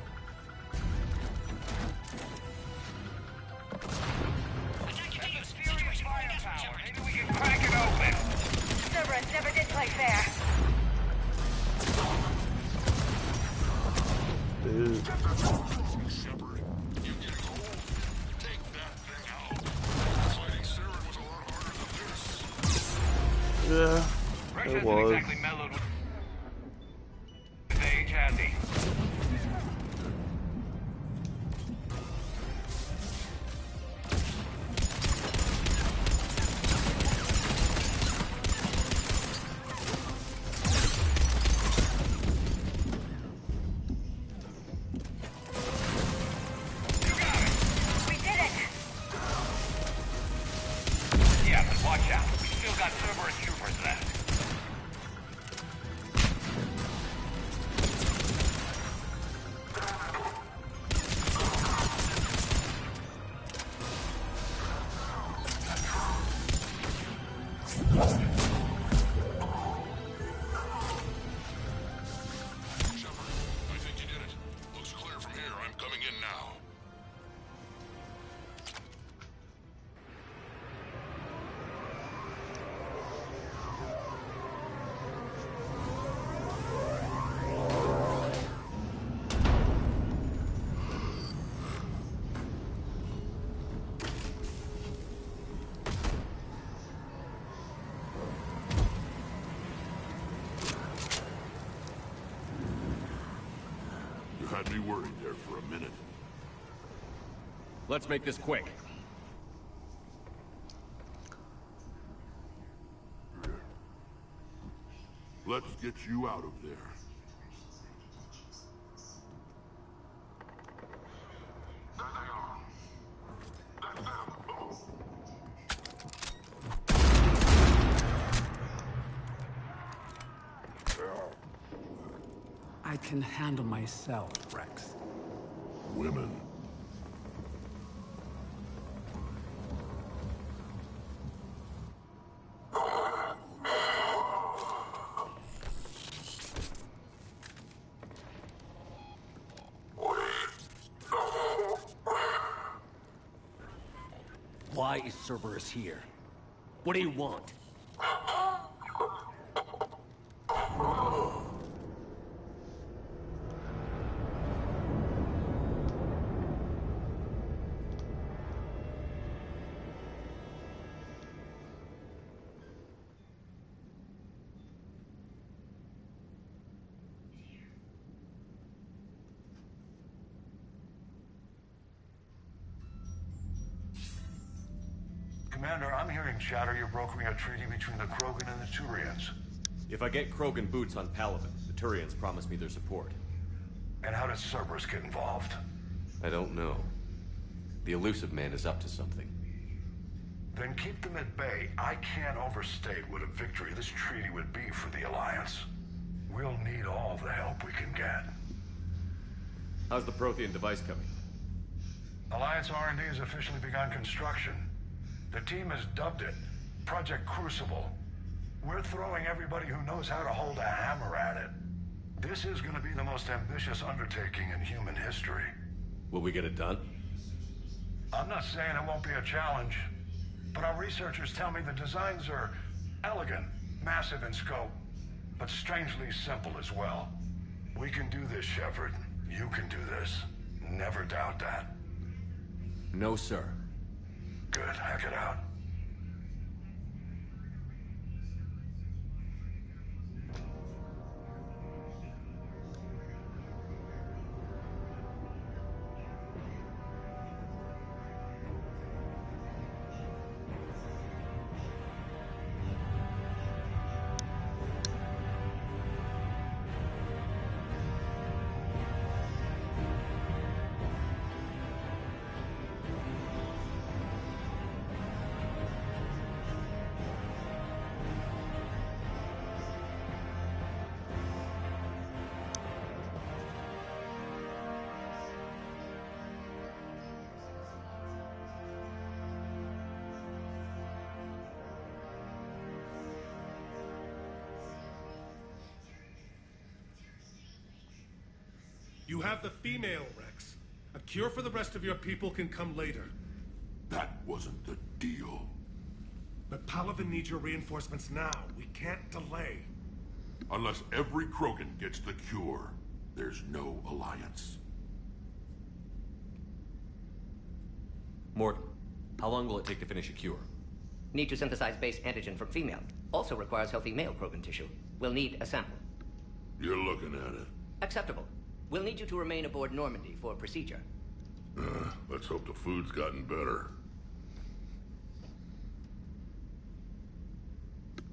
Attack continues. Situation growing desperate, Shepard. Maybe we can crack it open. Cerberus never did play fair. Dude. Shepard, you're getting old. Take that thing out. Fighting Saren was a lot harder than this. Yeah, Rex it hasn't was. exactly mellowed with age, has he? We did it. Yeah, but watch out. We still got Cerberus troopers left. Shepard, I think you did it. Looks clear from here. I'm coming in now. You had me worried there for a minute. Let's make this quick. Let's get you out of there. I can handle myself, Rex. Women. Why is Cerberus here? What do you want? Commander, I'm hearing chatter you're brokering a treaty between the Krogan and the Turians. If I get Krogan boots on Palaven, the Turians promise me their support. And how does Cerberus get involved? I don't know. The Elusive Man is up to something. Then keep them at bay. I can't overstate what a victory this treaty would be for the Alliance. We'll need all the help we can get. How's the Prothean device coming? Alliance R&D has officially begun construction. The team has dubbed it Project Crucible. We're throwing everybody who knows how to hold a hammer at it. This is going to be the most ambitious undertaking in human history. Will we get it done? I'm not saying it won't be a challenge, but our researchers tell me the designs are elegant, massive in scope, but strangely simple as well. We can do this, Shepard. You can do this. Never doubt that. No, sir. Good. Hack it out. You have the female, Rex. A cure for the rest of your people can come later. That wasn't the deal. But Palaven needs your reinforcements now. We can't delay. Unless every Krogan gets the cure, there's no alliance. Morton, how long will it take to finish a cure? Need to synthesize base antigen from female. Also requires healthy male Krogan tissue. We'll need a sample. You're looking at it. Acceptable. We'll need you to remain aboard Normandy for procedure. Let's hope the food's gotten better.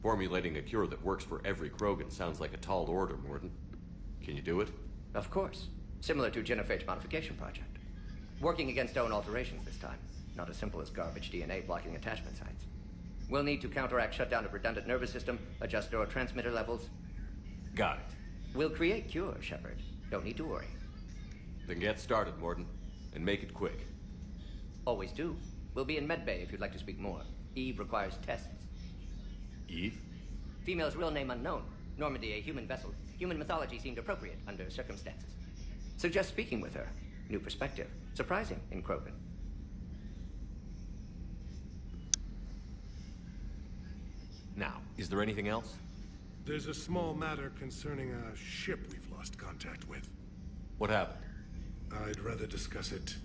Formulating a cure that works for every Krogan sounds like a tall order, Morton. Can you do it? Of course. Similar to Genophage modification project. Working against own alterations this time. Not as simple as garbage DNA blocking attachment sites. We'll need to counteract shutdown of redundant nervous system, adjust neurotransmitter levels. Got it. We'll create cure, Shepard. Don't need to worry. Then get started, Morton. And make it quick. Always do. We'll be in medbay if you'd like to speak more. Eve requires tests. Eve? Female's real name unknown. Normandy, a human vessel. Human mythology seemed appropriate under circumstances. Suggest speaking with her. New perspective. Surprising in Krogan. Now, is there anything else? There's a small matter concerning a ship we've lost contact with. What happened? I'd rather discuss it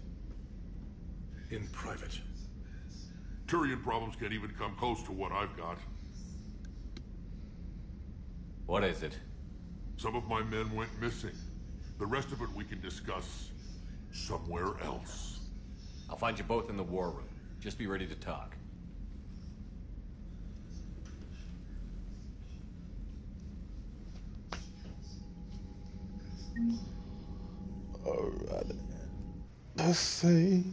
in private. Turian problems can't even come close to what I've got. What is it? Some of my men went missing. The rest of it we can discuss somewhere else. I'll find you both in the war room. Just be ready to talk. Alright. Let's see.